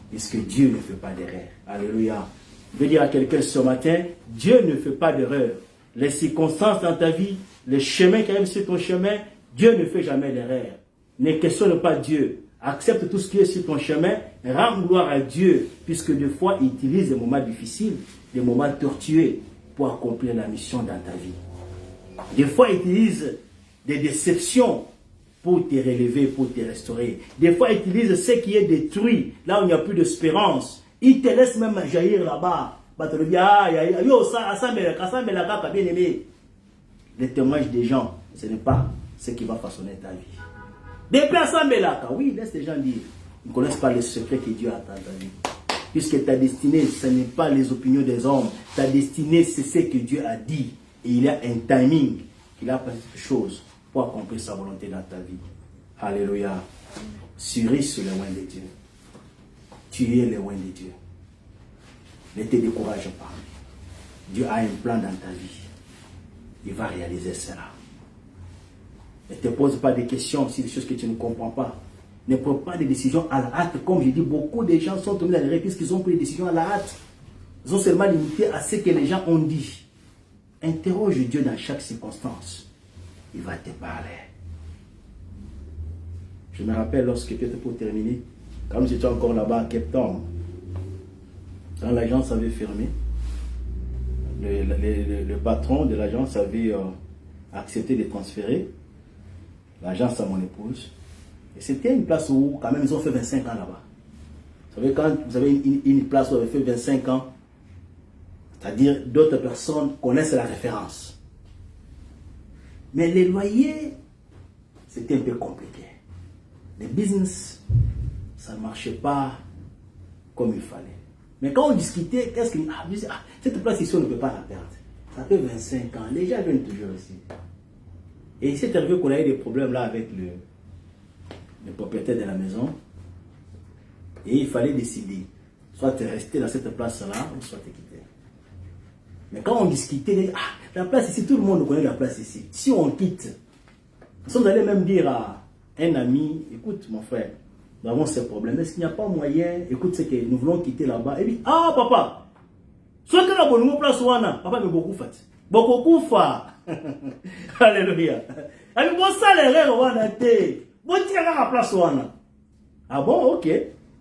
Speaker 1: Puisque Dieu ne fait pas d'erreur. Alléluia. Je veux dire à quelqu'un ce matin, Dieu ne fait pas d'erreur. Les circonstances dans ta vie, les chemins qui arrivent sur ton chemin, Dieu ne fait jamais d'erreur. Ne questionne pas Dieu. Accepte tout ce qui est sur ton chemin. Rends gloire à Dieu. Puisque des fois, il utilise des moments difficiles, des moments tortueux pour accomplir la mission dans ta vie. Des fois, il utilise des déceptions pour te relever, pour te restaurer. Des fois, il utilise ce qui est détruit, là où il n'y a plus d'espérance. Il te laisse même jaillir là-bas. Les témoignages des gens, ce n'est pas ce qui va façonner ta vie. Depuis à Sambelaka, oui, laisse les gens dire. Ils ne connaissent pas les secrets que Dieu a dans ta vie. Puisque ta destinée, ce n'est pas les opinions des hommes. Ta destinée, c'est ce que Dieu a dit. Et il y a un timing qu'il a fait quelque chose pour accomplir sa volonté dans ta vie. Alléluia. Souris sur les loin de Dieu. Tu es les loin de Dieu. Ne te décourage pas. Dieu a un plan dans ta vie. Il va réaliser cela. Ne te pose pas de questions sur des choses que tu ne comprends pas. Ne prends pas de décisions à la hâte. Comme je dis, beaucoup de gens sont tombés dans l'erreur puisqu'ils ont pris des décisions à la hâte. Ils ont seulement limité à ce que les gens ont dit. Interroge Dieu dans chaque circonstance. Il va te parler. Je me rappelle lorsque, peut-être pour terminer, quand j'étais encore là-bas à Cape Town, quand l'agence avait fermé, le patron de l'agence avait accepté de transférer l'agence à mon épouse. Et c'était une place où, quand même, ils ont fait 25 ans là-bas. Vous savez, quand vous avez une place où vous avez fait 25 ans, c'est-à-dire d'autres personnes connaissent la référence. Mais les loyers, c'était un peu compliqué. Les business, ça ne marchait pas comme il fallait. Mais quand on discutait, qu'est-ce qu'il disait, cette place ici, on ne peut pas la perdre. Ça fait 25 ans, les gens viennent toujours ici. Et il s'est arrivé qu'on a eu des problèmes là avec le propriétaire de la maison. Et il fallait décider, soit de rester dans cette place-là, ou soit de quitter. Mais quand on discutait, la place ici, tout le monde connaît la place ici. Si on quitte, nous sommes allés même dire à un ami, écoute mon frère, nous avons ces problèmes, est-ce qu'il n'y a pas moyen, écoute, c'est que nous voulons quitter là-bas. Et puis, papa, soit que la bonne place, papa mais beaucoup fait. Beaucoup fait. Alléluia. Avec bon salaire, on a été. Bon, tu as la place, ah bon, ok.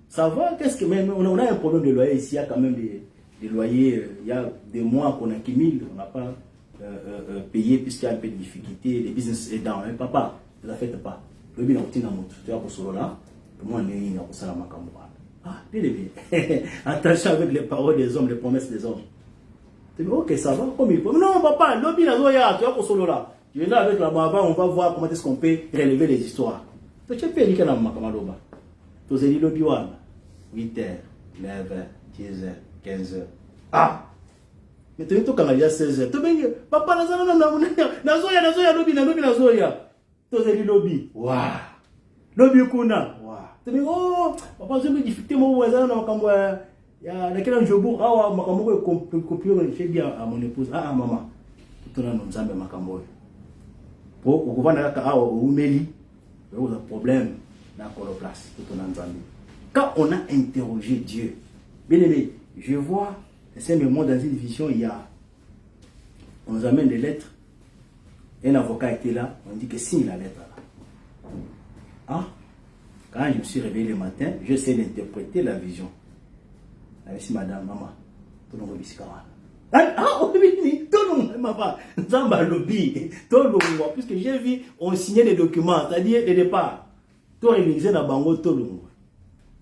Speaker 1: Ça va, qu'est-ce que même, on a un problème de loyer ici, il y a quand même des loyers, il y a des mois qu'on a accumulé, on n'a pas payé puisqu'il y a un peu de difficulté, les business aidants. Hein, papa, ne la faites pas. Le bien, tu as pour cela là, moi, on est pour ça, bien, bien. Attention avec les paroles des hommes, les promesses des hommes. Tu dis, ok, ça va, comme il faut. Non, papa, le bien, tu as pour cela là. Je viens avec la baba, on va voir comment est-ce qu'on peut relever les histoires. Tu as fait l'IKA dans ma camarade. Tu as dit le biwan. 8h, 9h, 10h, 15h. Mais tu es tout quand il y a 16h. Tu dis, papa, nazoya, lobby. Tu as dit lobby. Waouh. Lobby kuna. Waouh. Tu dis, oh, papa, j'ai mis difficulté, mon voisin, il y a quelqu'un qui joue. Ma camarade est compliqué bien à mon épouse. Maman. Tout le monde nous a ma camarade. Pour que vous ayez un problème dans la place. Tout le monde quand on a interrogé Dieu, bien aimé, je vois, c'est le monde dans une vision, on nous amène des lettres, un avocat était là, on dit que signe la lettre là. Ah, quand je me suis réveillé le matin, j'essaie d'interpréter la vision. Merci madame, maman, tout le monde puisque j'ai vu, on signait des documents, c'est-à-dire le départ. Tout réalisé dans Bango, tout le monde.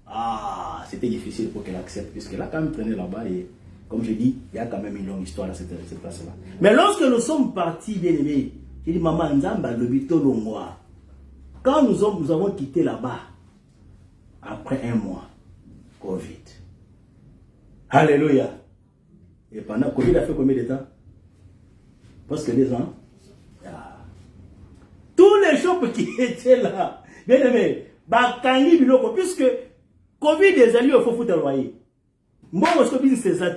Speaker 1: Ah, c'était difficile pour qu'elle accepte, puisque là, quand même traîné là-bas, et comme je dis, il y a quand même une longue histoire dans cette place-là. Mais lorsque nous sommes partis, bien aimés, j'ai dit, maman, Nzamba, le tout le mois. Quand nous avons quitté là-bas, après un mois, Covid. Alléluia. Et pendant Covid a fait combien de temps? Presque 2 ans. Ah. Tous les shops qui étaient là, bien aimé, Bakangi Biloko, puisque Covid des alliés au faut le loyer. Moi, je suis c'est ça.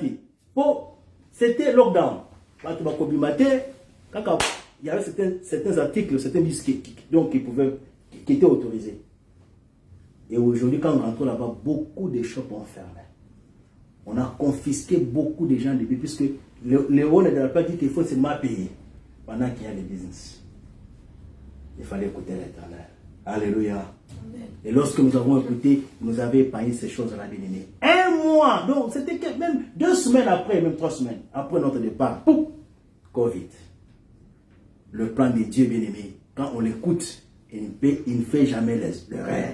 Speaker 1: C'était lockdown. Il y avait certains articles, certains biscuits qui étaient autorisés. Et aujourd'hui, quand on rentre là-bas, beaucoup de shops ont fermé. On a confisqué beaucoup de gens depuis, puisque le rôle de la part dit qu'il faut seulement payer pendant qu'il y a le business. Il fallait écouter l'Éternel. Alléluia. Amen. Et lorsque nous avons écouté, nous avons épargné ces choses-là, bien aimé. Un mois, donc c'était même 2 semaines après, même 3 semaines après notre départ, pouf, Covid. Le plan de Dieu, bien aimé, quand on l'écoute, il ne fait jamais l'erreur.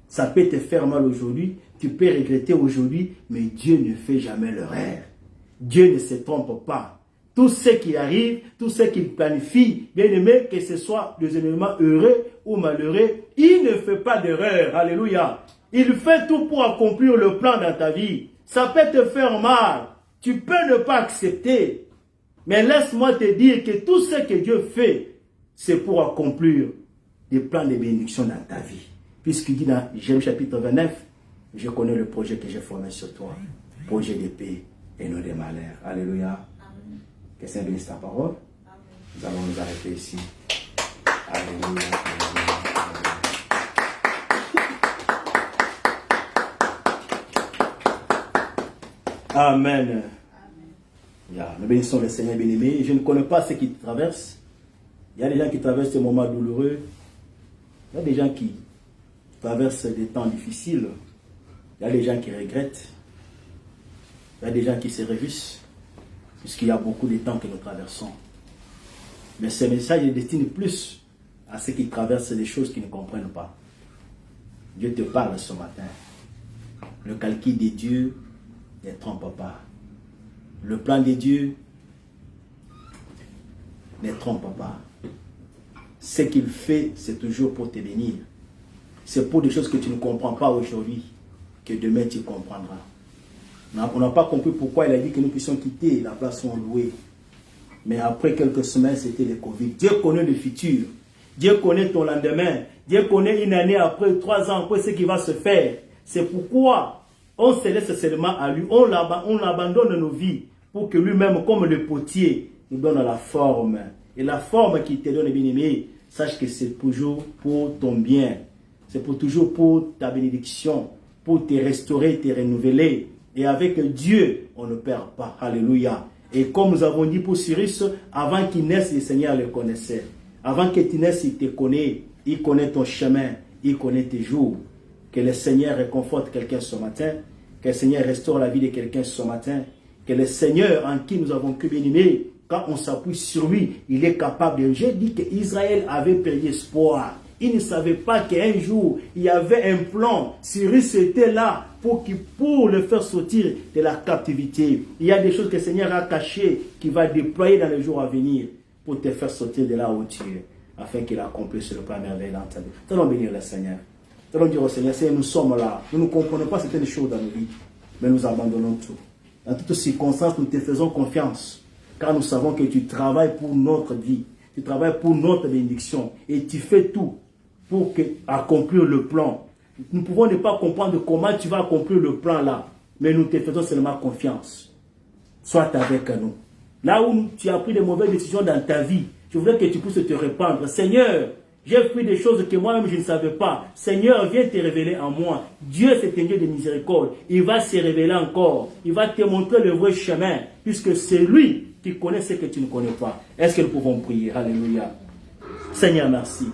Speaker 1: Ça peut te faire mal aujourd'hui, tu peux regretter aujourd'hui, mais Dieu ne fait jamais l'erreur. Dieu ne se trompe pas. Tout ce qui arrive, tout ce qu'il planifie, bien aimé, que ce soit des événements heureux ou malheureux, il ne fait pas d'erreur. Alléluia. Il fait tout pour accomplir le plan dans ta vie. Ça peut te faire mal. Tu peux ne pas accepter. Mais laisse-moi te dire que tout ce que Dieu fait, c'est pour accomplir des plans de bénédiction dans ta vie. Puisqu'il dit dans Genèse chapitre 29, je connais le projet que j'ai formé sur toi. Projet de paix et non de malheur. Alléluia. Amen. Que Saint bénisse ta parole. Amen. Nous allons nous arrêter ici. Alléluia. Amen. Amen. Yeah. Nous bénissons le Seigneur bien-aimé. Je ne connais pas ceux qui traversent. Il y a des gens qui traversent des moments douloureux. Il y a des gens qui traversent des temps difficiles. Il y a des gens qui regrettent. Il y a des gens qui se réjouissent. Puisqu'il y a beaucoup de temps que nous traversons. Mais ce message est destiné plus à ceux qui traversent des choses qu'ils ne comprennent pas. Dieu te parle ce matin. Le calcul de Dieu ne trompe pas. Le plan de Dieu ne trompe pas. Ce qu'il fait, c'est toujours pour te bénir. C'est pour des choses que tu ne comprends pas aujourd'hui, que demain tu comprendras. On n'a pas compris pourquoi il a dit que nous puissions quitter la place où on louait. Mais après quelques semaines, c'était le Covid. Dieu connaît le futur. Dieu connaît ton lendemain. Dieu connaît une année après, 3 ans après ce qui va se faire. C'est pourquoi on se laisse seulement à lui. On abandonne nos vies pour que lui-même, comme le potier, nous donne la forme. Et la forme qu'il te donne, bien-aimé, sache que c'est toujours pour ton bien. C'est toujours pour ta bénédiction, pour te restaurer, te renouveler. Et avec Dieu, on ne perd pas. Alléluia. Et comme nous avons dit pour Cyrus, avant qu'il naisse, le Seigneur le connaissait. Avant que tu naisses, il te connaît. Il connaît ton chemin. Il connaît tes jours. Que le Seigneur réconforte quelqu'un ce matin. Que le Seigneur restaure la vie de quelqu'un ce matin. Que le Seigneur en qui nous avons cru bien-aimé, quand on s'appuie sur lui, il est capable de... J'ai dit qu'Israël avait perdu espoir. Il ne savait pas qu'un jour, il y avait un plan. Cyrus était là pour le faire sortir de la captivité. Il y a des choses que le Seigneur a cachées, qu'il va déployer dans les jours à venir pour te faire sortir de là où tu es, afin qu'il accomplisse le plan merveilleux dans ta vie. Nous allons bénir le Seigneur. Nous allons dire au Seigneur, Seigneur, nous sommes là. Nous ne comprenons pas certaines choses dans nos vies, mais nous abandonnons tout. Dans toutes circonstances, nous te faisons confiance, car nous savons que tu travailles pour notre vie. Tu travailles pour notre bénédiction et tu fais tout pour accomplir le plan. Nous pouvons ne pas comprendre comment tu vas accomplir le plan là, mais nous te faisons seulement confiance. Sois avec nous. Là où tu as pris de mauvaises décisions dans ta vie, je voudrais que tu puisses te répandre. Seigneur, J'ai pris des choses que moi-même je ne savais pas. Seigneur, viens te révéler en moi. Dieu, c'est un Dieu de miséricorde. Il va se révéler encore. Il va te montrer le vrai chemin, puisque c'est lui qui connaît ce que tu ne connais pas. Est-ce que nous pouvons prier? Alléluia. Seigneur, merci.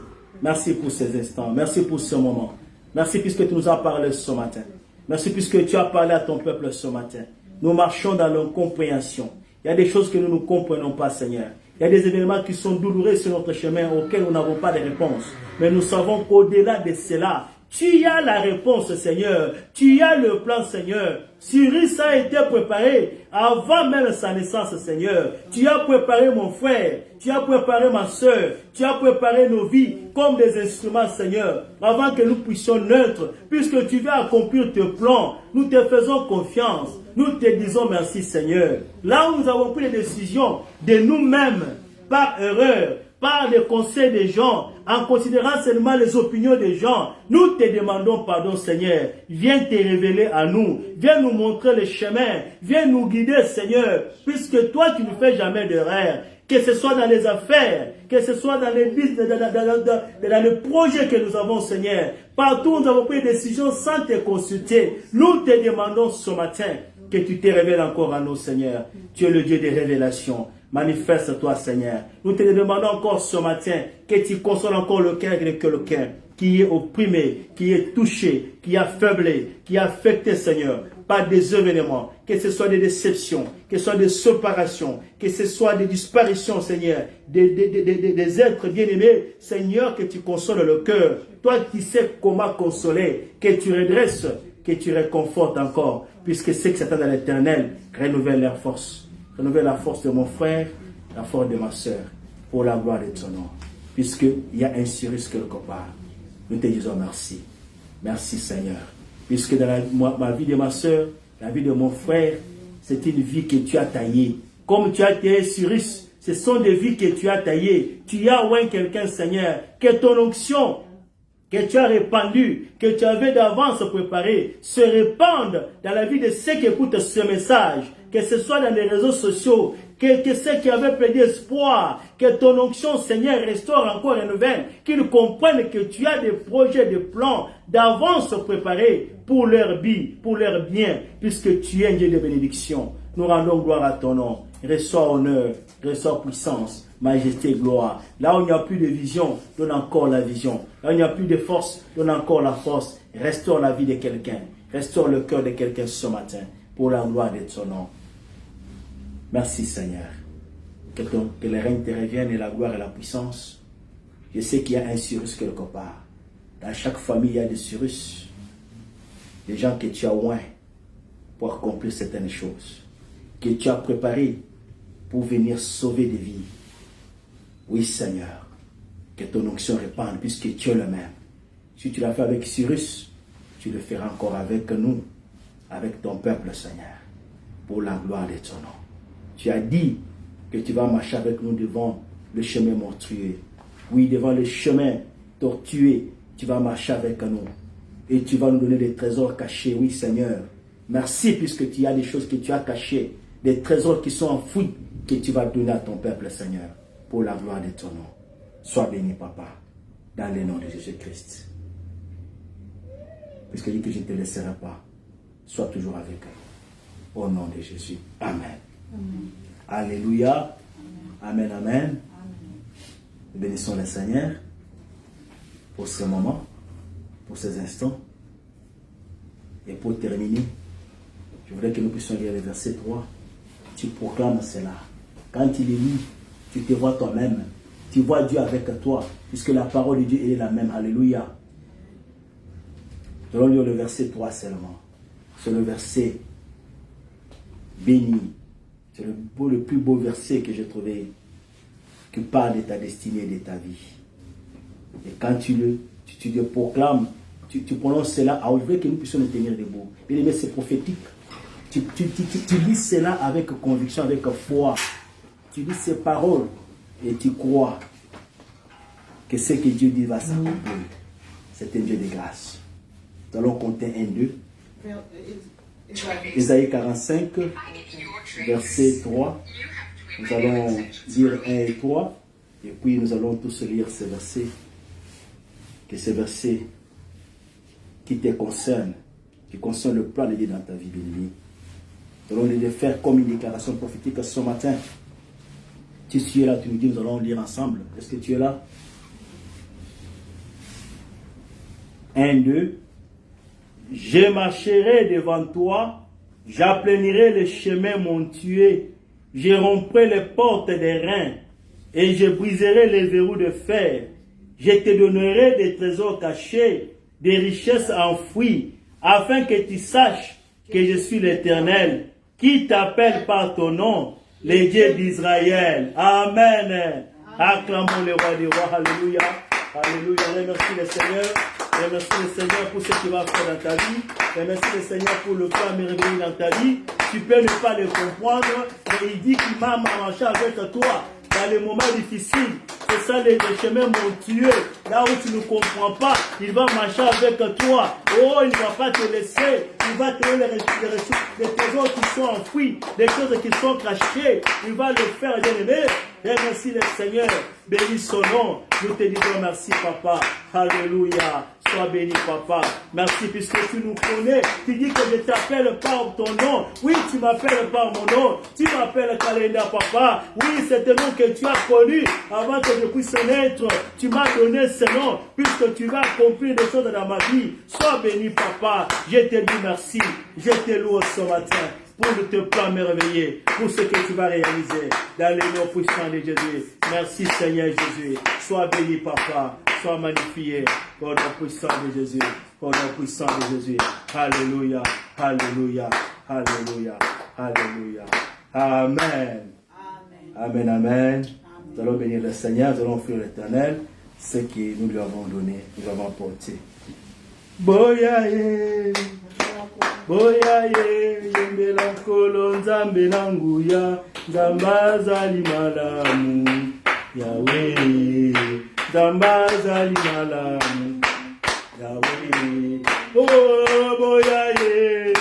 Speaker 1: Merci pour ces instants. Merci pour ce moment. Merci puisque tu nous as parlé ce matin. Merci puisque tu as parlé à ton peuple ce matin. Nous marchons dans l'incompréhension. Il y a des choses que nous ne comprenons pas, Seigneur. Il y a des événements qui sont douloureux sur notre chemin auxquels nous n'avons pas de réponse. Mais nous savons qu'au-delà de cela, tu as la réponse, Seigneur. Tu as le plan, Seigneur. Cyrus a été préparé avant même sa naissance, Seigneur. Tu as préparé mon frère. Tu as préparé ma soeur. Tu as préparé nos vies comme des instruments, Seigneur. Avant que nous puissions naître, puisque tu vas accomplir tes plans, nous te faisons confiance. Nous te disons merci, Seigneur. Là où nous avons pris les décisions de nous-mêmes, par erreur, par les conseils des gens, en considérant seulement les opinions des gens, nous te demandons pardon, Seigneur. Viens te révéler à nous. Viens nous montrer le chemin. Viens nous guider, Seigneur. Puisque toi, tu ne fais jamais d'erreur. Que ce soit dans les affaires, que ce soit dans les dans les projets que nous avons, Seigneur. Partout où nous avons pris des décisions sans te consulter. Nous te demandons ce matin que tu te révèles encore à nous, Seigneur. Tu es le Dieu des révélations. Manifeste-toi, Seigneur. Nous te demandons encore ce matin que tu consoles encore le cœur de quelqu'un qui est opprimé, qui est touché, qui est affaibli, qui est affecté, Seigneur, par des événements, que ce soit des déceptions, que ce soit des séparations, que ce soit des disparitions, Seigneur, des êtres bien-aimés, Seigneur, que tu consoles le cœur. Toi qui sais comment consoler, que tu redresses, que tu réconfortes encore, puisque c'est que Satan à l'Éternel renouvelle leur force. Renouvelle la force de mon frère, la force de ma soeur, pour la gloire de ton nom. Puisqu'il y a un Cyrus quelque part. Nous te disons merci. Merci, Seigneur. Puisque dans ma vie de ma soeur, la vie de mon frère, c'est une vie que tu as taillée. Comme tu as taillé Cyrus, ce sont des vies que tu as taillées. Tu as oint quelqu'un, Seigneur, que ton onction, que tu as répandu, que tu avais d'avance préparé, se répande dans la vie de ceux qui écoutent ce message, que ce soit dans les réseaux sociaux, que ceux qui avaient perdu espoir, que ton onction, Seigneur, restaure encore et nouvelle, qu'ils comprennent que tu as des projets, des plans d'avance préparés pour leur vie, pour leur bien, puisque tu es un Dieu de bénédiction. Nous rendons gloire à ton nom. Reçois honneur, reçois puissance, majesté, gloire. Là où il n'y a plus de vision, donne encore la vision. Là où il n'y a plus de force, donne encore la force. Restaure la vie de quelqu'un. Restaure le cœur de quelqu'un ce matin, pour la gloire de ton nom. Merci, Seigneur. Que le règne te revienne et la gloire et la puissance. Je sais qu'il y a un Cyrus quelque part. Dans chaque famille, il y a des Cyrus. Des gens que tu as oints pour accomplir certaines choses. Que tu as préparés pour venir sauver des vies. Oui, Seigneur. Que ton onction répande puisque tu es le même. Si tu l'as fait avec Cyrus, tu le feras encore avec nous, avec ton peuple, Seigneur. Pour la gloire de ton nom. Tu as dit que tu vas marcher avec nous devant le chemin monstrueux. Oui, devant le chemin tortueux, tu vas marcher avec nous. Et tu vas nous donner des trésors cachés. Oui, Seigneur. Merci puisque tu as des choses que tu as cachées. Des trésors qui sont enfouis que tu vas donner à ton peuple, Seigneur. Pour la gloire de ton nom. Sois béni, Papa. Dans le nom de Jésus-Christ. Puisque dit que je ne te laisserai pas. Sois toujours avec eux. Au nom de Jésus. Amen. Amen. Alléluia. Amen, amen. Amen. Bénissons le Seigneur pour ce moment, pour ces instants. Et pour terminer, je voudrais que nous puissions lire le verset 3. Tu proclames cela. Quand tu les lis, tu te vois toi-même. Tu vois Dieu avec toi, puisque la parole de Dieu est la même. Alléluia. Nous allons lire le verset 3 seulement. C'est le verset béni. C'est le plus beau verset que j'ai trouvé, qui parle de ta destinée et de ta vie. Et quand tu le proclames, tu prononces cela, je veux que nous puissions nous tenir debout. Bien aimé, c'est prophétique. Tu lis cela avec conviction, avec foi. Tu lis ces paroles et tu crois que ce que Dieu dit va s'accomplir. C'est un Dieu de grâce. Nous allons compter 1, 2. Isaïe 45, verset 3. Nous allons lire 1 et 3. Et puis nous allons tous lire ces versets que ces versets qui te concernent, qui concernent le plan de Dieu dans ta vie, béni. Nous allons les faire comme une déclaration prophétique ce matin. Si tu es là, tu nous dis, nous allons lire ensemble. Est-ce que tu es là? 1, 2. Je marcherai devant toi, j'aplanirai les chemins montueux, je romprai les portes des reins et je briserai les verrous de fer. Je te donnerai des trésors cachés, des richesses enfouies, afin que tu saches que je suis l'Éternel, qui t'appelle par ton nom, le Dieu d'Israël. Amen. Acclamons le roi des rois. Alléluia. Alléluia. Remercie le Seigneur. Remercie le Seigneur pour ce qu'il va faire dans ta vie. Remercie le Seigneur pour le plan merveilleux dans ta vie. Tu peux ne pas le comprendre, mais il dit qu'il m'a marché avec toi dans les moments difficiles. C'est ça les chemins montueux. Là où tu ne comprends pas, il va marcher avec toi. Oh, il ne va pas te laisser. Il va te donner les trésors qui sont enfouis, les choses qui sont cachées. Il va le faire, bien-aimé. Remercie le Seigneur. Bénis son nom. Nous te disons merci, papa. Alléluia. Sois béni, papa. Merci puisque tu nous connais. Tu dis que je t'appelle par ton nom. Oui, tu m'appelles par mon nom. Tu m'appelles Kalenda, papa. Oui, c'est le nom que tu as connu avant que je puisse naître. Tu m'as donné ce nom puisque tu vas accomplir des choses dans ma vie. Sois béni, papa. Je te dis merci. Je te loue ce matin pour te plan merveilleux, pour ce que tu vas réaliser dans les noms puissants de Jésus. Merci Seigneur Jésus. Sois béni, papa. Sois magnifié au nom puissant de Jésus. Au nom puissant de Jésus. Alléluia. Alléluia. Alléluia. Alléluia. Amen. Amen. Amen. Nous allons bénir le Seigneur. Nous allons offrir l'Éternel ce que nous lui avons donné, nous avons apporté. Boyaye. Boyaye, yembela nkolo nzambe na nguya, nzambaza limalamu, Yahweh, nzambaza limalamu, Yahweh. Oh, boyaye,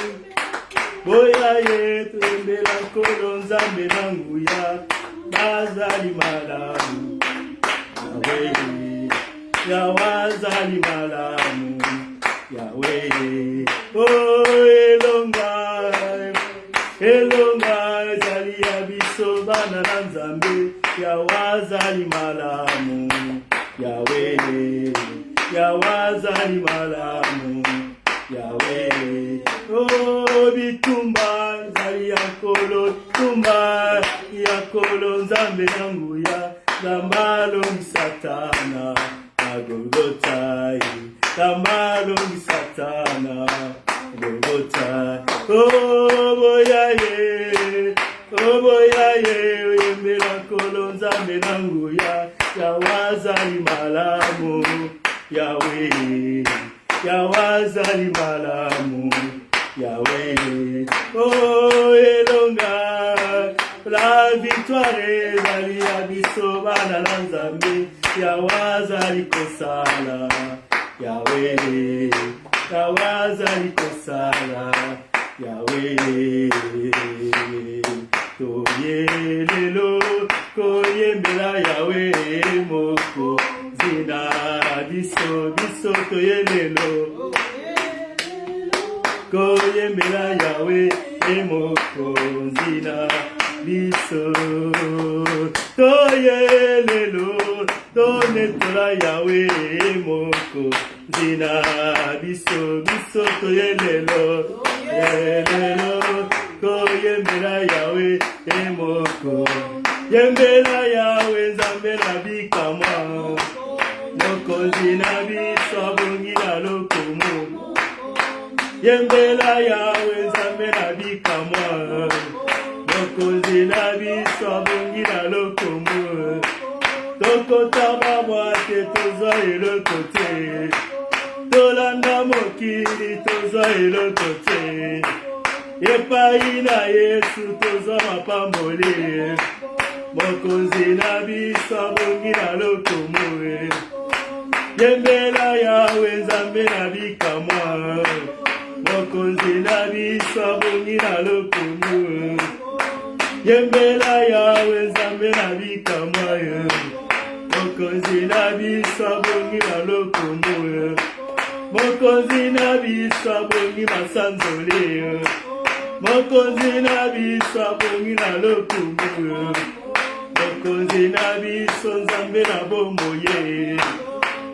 Speaker 1: boyaye, yembela nkolo nzambe na nguya, nzambaza limalamu, Yahweh, yawaza limalamu, Yahweh. Oh, Elonga, Zalia biso bana na Nzambe, yawazali malamu, Yahweh, yawazali malamu, Yahweh. Oh, bitumba, Zalia kolo, tumba, ya kolo Nzambe nanguya, Zambalo Satana, Agolgotai, Zambalo Satana, Agolgotai. Oh boyaye, yembela kolo Nzambe nanguya, yawazali malamu, Yahweh, yawazali malamu, Yahweh. Oh elonga, la victoire zali abiso bana na Nzambe, yawazali kosala, Yahweh, yawazali kosala, Yahweh. Toyelelo, koyembela Yahweh moko, zina biso biso toyelelo, koyembela Yahweh moko, zina biso toyelelo, tonetola Yahweh moko, zina biso biso toyelelo, yelelo, koyembela Yahweh emoko, yembela Yahweh Nzambe na bikamwa, mokonzi na biso abongi na lokomo, yembela Yahweh Nzambe na bikamwa, mokonzi na biso abongi na lokomo, tokotama mwate tozwa eloko te, tolanda mokili tozwa eloko te, epai na Yesu tozwa mapamboli, mokonzi na biso abongi na lokomo, yembela Yahweh Nzambe na bikamwa, mokonzi na biso abongi na lokomo, yembela Yahweh Nzambe na bikamwa, Mokonzi na biso abongi na lokumu. Mokonzi na biso abongi masanzoli. Mokonzi na biso abongi na lokumu. Mokonzi na biso nzambe na bomoye.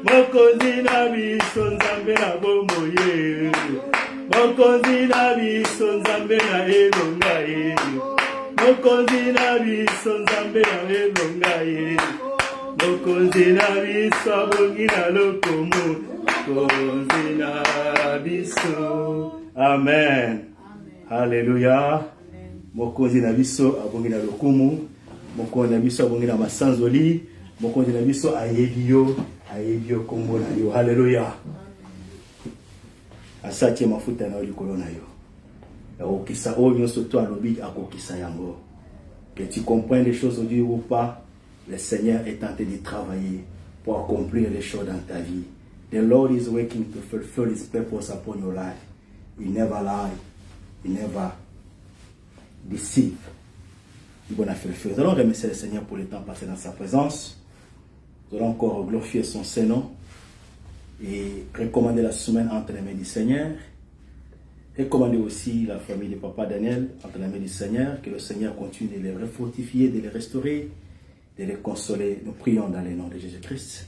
Speaker 1: Mokonzi na biso nzambe na bomoye. Mokonzi na biso nzambe na elongaye. Mokonzi na biso nzambe na elongaye. Mokonzi na biso abongi na lokumu. Mokonzi na biso. Amen. Alléluia. Mokonzi na biso abongi na lokumu. Mokonzi na biso abongi na masanzoli. Mokonzi na biso ayebio kombo na yo. Alléluia. Asati mafuta na likolo na yo. Okisa oyo surtout alobi akokisa yango. Que tu comprennes les choses aujourd'hui ou pas, le Seigneur est en train de travailler pour accomplir les choses dans ta vie. The Lord is working to fulfill His purpose upon your life. He never lie. He never deceive. Nous allons remercier le Seigneur pour le temps passé dans sa présence. Nous allons encore glorifier son Saint-Nom et recommander la semaine entre les mains du Seigneur. Recommander aussi la famille de Papa Daniel entre les mains du Seigneur. Que le Seigneur continue de les refortifier, de les restaurer, de les consoler. Nous prions dans le nom de Jésus-Christ.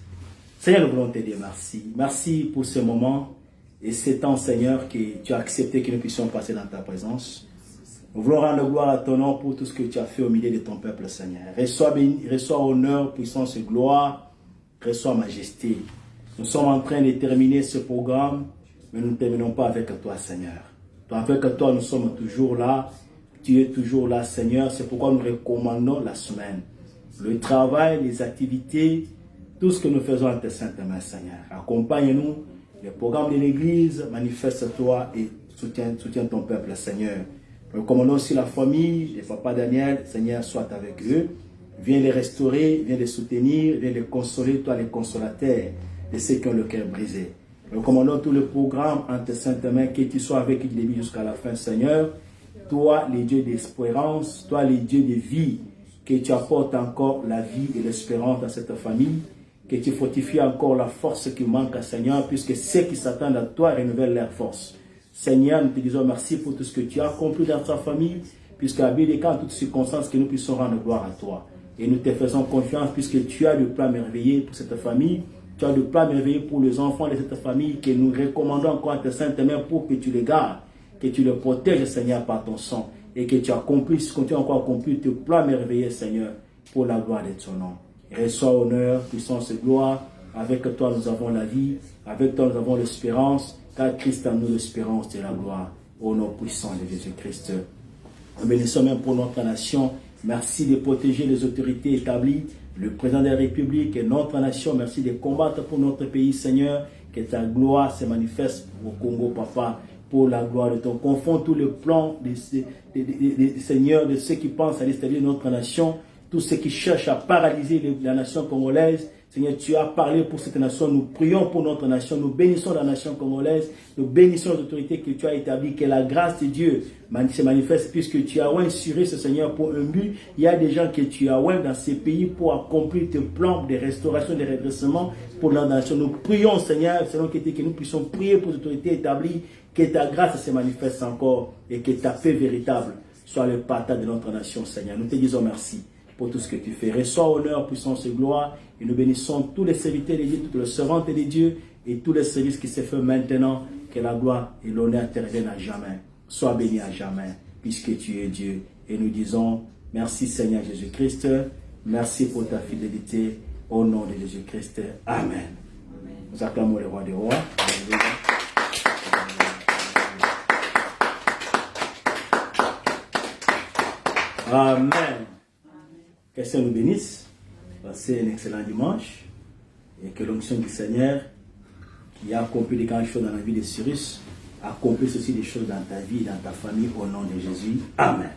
Speaker 1: Seigneur, nous voulons te dire merci. Merci pour ce moment et ce temps, Seigneur, que tu as accepté que nous puissions passer dans ta présence. Nous voulons rendre gloire à ton nom pour tout ce que tu as fait au milieu de ton peuple, Seigneur. Reçois béni, reçois honneur, puissance et gloire. Reçois majesté. Nous sommes en train de terminer ce programme, mais nous ne terminons pas avec toi, Seigneur. Avec toi, nous sommes toujours là. Tu es toujours là, Seigneur. C'est pourquoi nous recommandons la semaine. Le travail, les activités, tout ce que nous faisons en tes saintes mains, Seigneur. Accompagne-nous. Les programmes de l'Église, manifeste-toi et soutiens ton peuple, Seigneur. Nous recommandons aussi la famille, les papas Daniel, Seigneur, soit avec eux. Viens les restaurer, viens les soutenir, viens les consoler, toi les consolateurs de ceux qui ont le cœur brisé. Nous recommandons tout le programme en tes saintes mains, que tu sois avec eux du début jusqu'à la fin, Seigneur. Toi, les dieux d'espérance, toi, les dieux de vie, que tu apportes encore la vie et l'espérance à cette famille, que tu fortifies encore la force qui manque à Seigneur, puisque ceux qui s'attendent à toi renouvellent leur force. Seigneur, nous te disons merci pour tout ce que tu as accompli dans ta famille, puisque à Bédéka, en toutes circonstances, que nous puissions rendre gloire à toi. Et nous te faisons confiance, puisque tu as de plans merveilleux pour cette famille, tu as de plans merveilleux pour les enfants de cette famille, que nous recommandons encore à tes saintes mains pour que tu les gardes, que tu les protèges, Seigneur, par ton sang, et que tu accomplisses, continues encore à accomplir tes plans merveilleux, Seigneur, pour la gloire de ton nom. Reçois honneur, puissance et gloire. Avec toi, nous avons la vie. Avec toi, nous avons l'espérance. Car Christ a nous l'espérance et la gloire. Au nom puissant de Jésus-Christ. Nous bénissons même pour notre nation. Merci de protéger les autorités établies, le président de la République et notre nation. Merci de combattre pour notre pays, Seigneur. Que ta gloire se manifeste au Congo, Papa, pour la gloire de ton. Confonds tous les plans des Seigneur, de ceux qui pensent à déstabiliser notre nation. Tous ceux qui cherchent à paralyser la nation congolaise, Seigneur, tu as parlé pour cette nation. Nous prions pour notre nation. Nous bénissons la nation congolaise. Nous bénissons les autorités que tu as établies. Que la grâce de Dieu se manifeste puisque tu as insuré ce Seigneur pour un but. Il y a des gens que tu as dans ces pays pour accomplir tes plans de restauration, de redressement pour la nation. Nous prions, Seigneur, selon que nous puissions prier pour les autorités établies. Que ta grâce se manifeste encore et que ta paix véritable soit le partage de notre nation, Seigneur. Nous te disons merci pour tout ce que tu fais. Reçois honneur, puissance et gloire. Et nous bénissons tous les serviteurs de Dieu, toutes les servantes de Dieu et tous les services qui se font maintenant. Que la gloire et l'honneur te reviennent à jamais. Sois béni à jamais, puisque tu es Dieu. Et nous disons merci Seigneur Jésus-Christ. Merci pour ta fidélité. Au nom de Jésus-Christ. Amen. Nous acclamons le roi des rois. Amen. Que le Seigneur nous bénisse. Passez un excellent dimanche. Et que l'onction du Seigneur, qui a accompli des grandes choses dans la vie de Cyrus, accomplisse aussi des choses dans ta vie, dans ta famille, au nom de Jésus. Amen.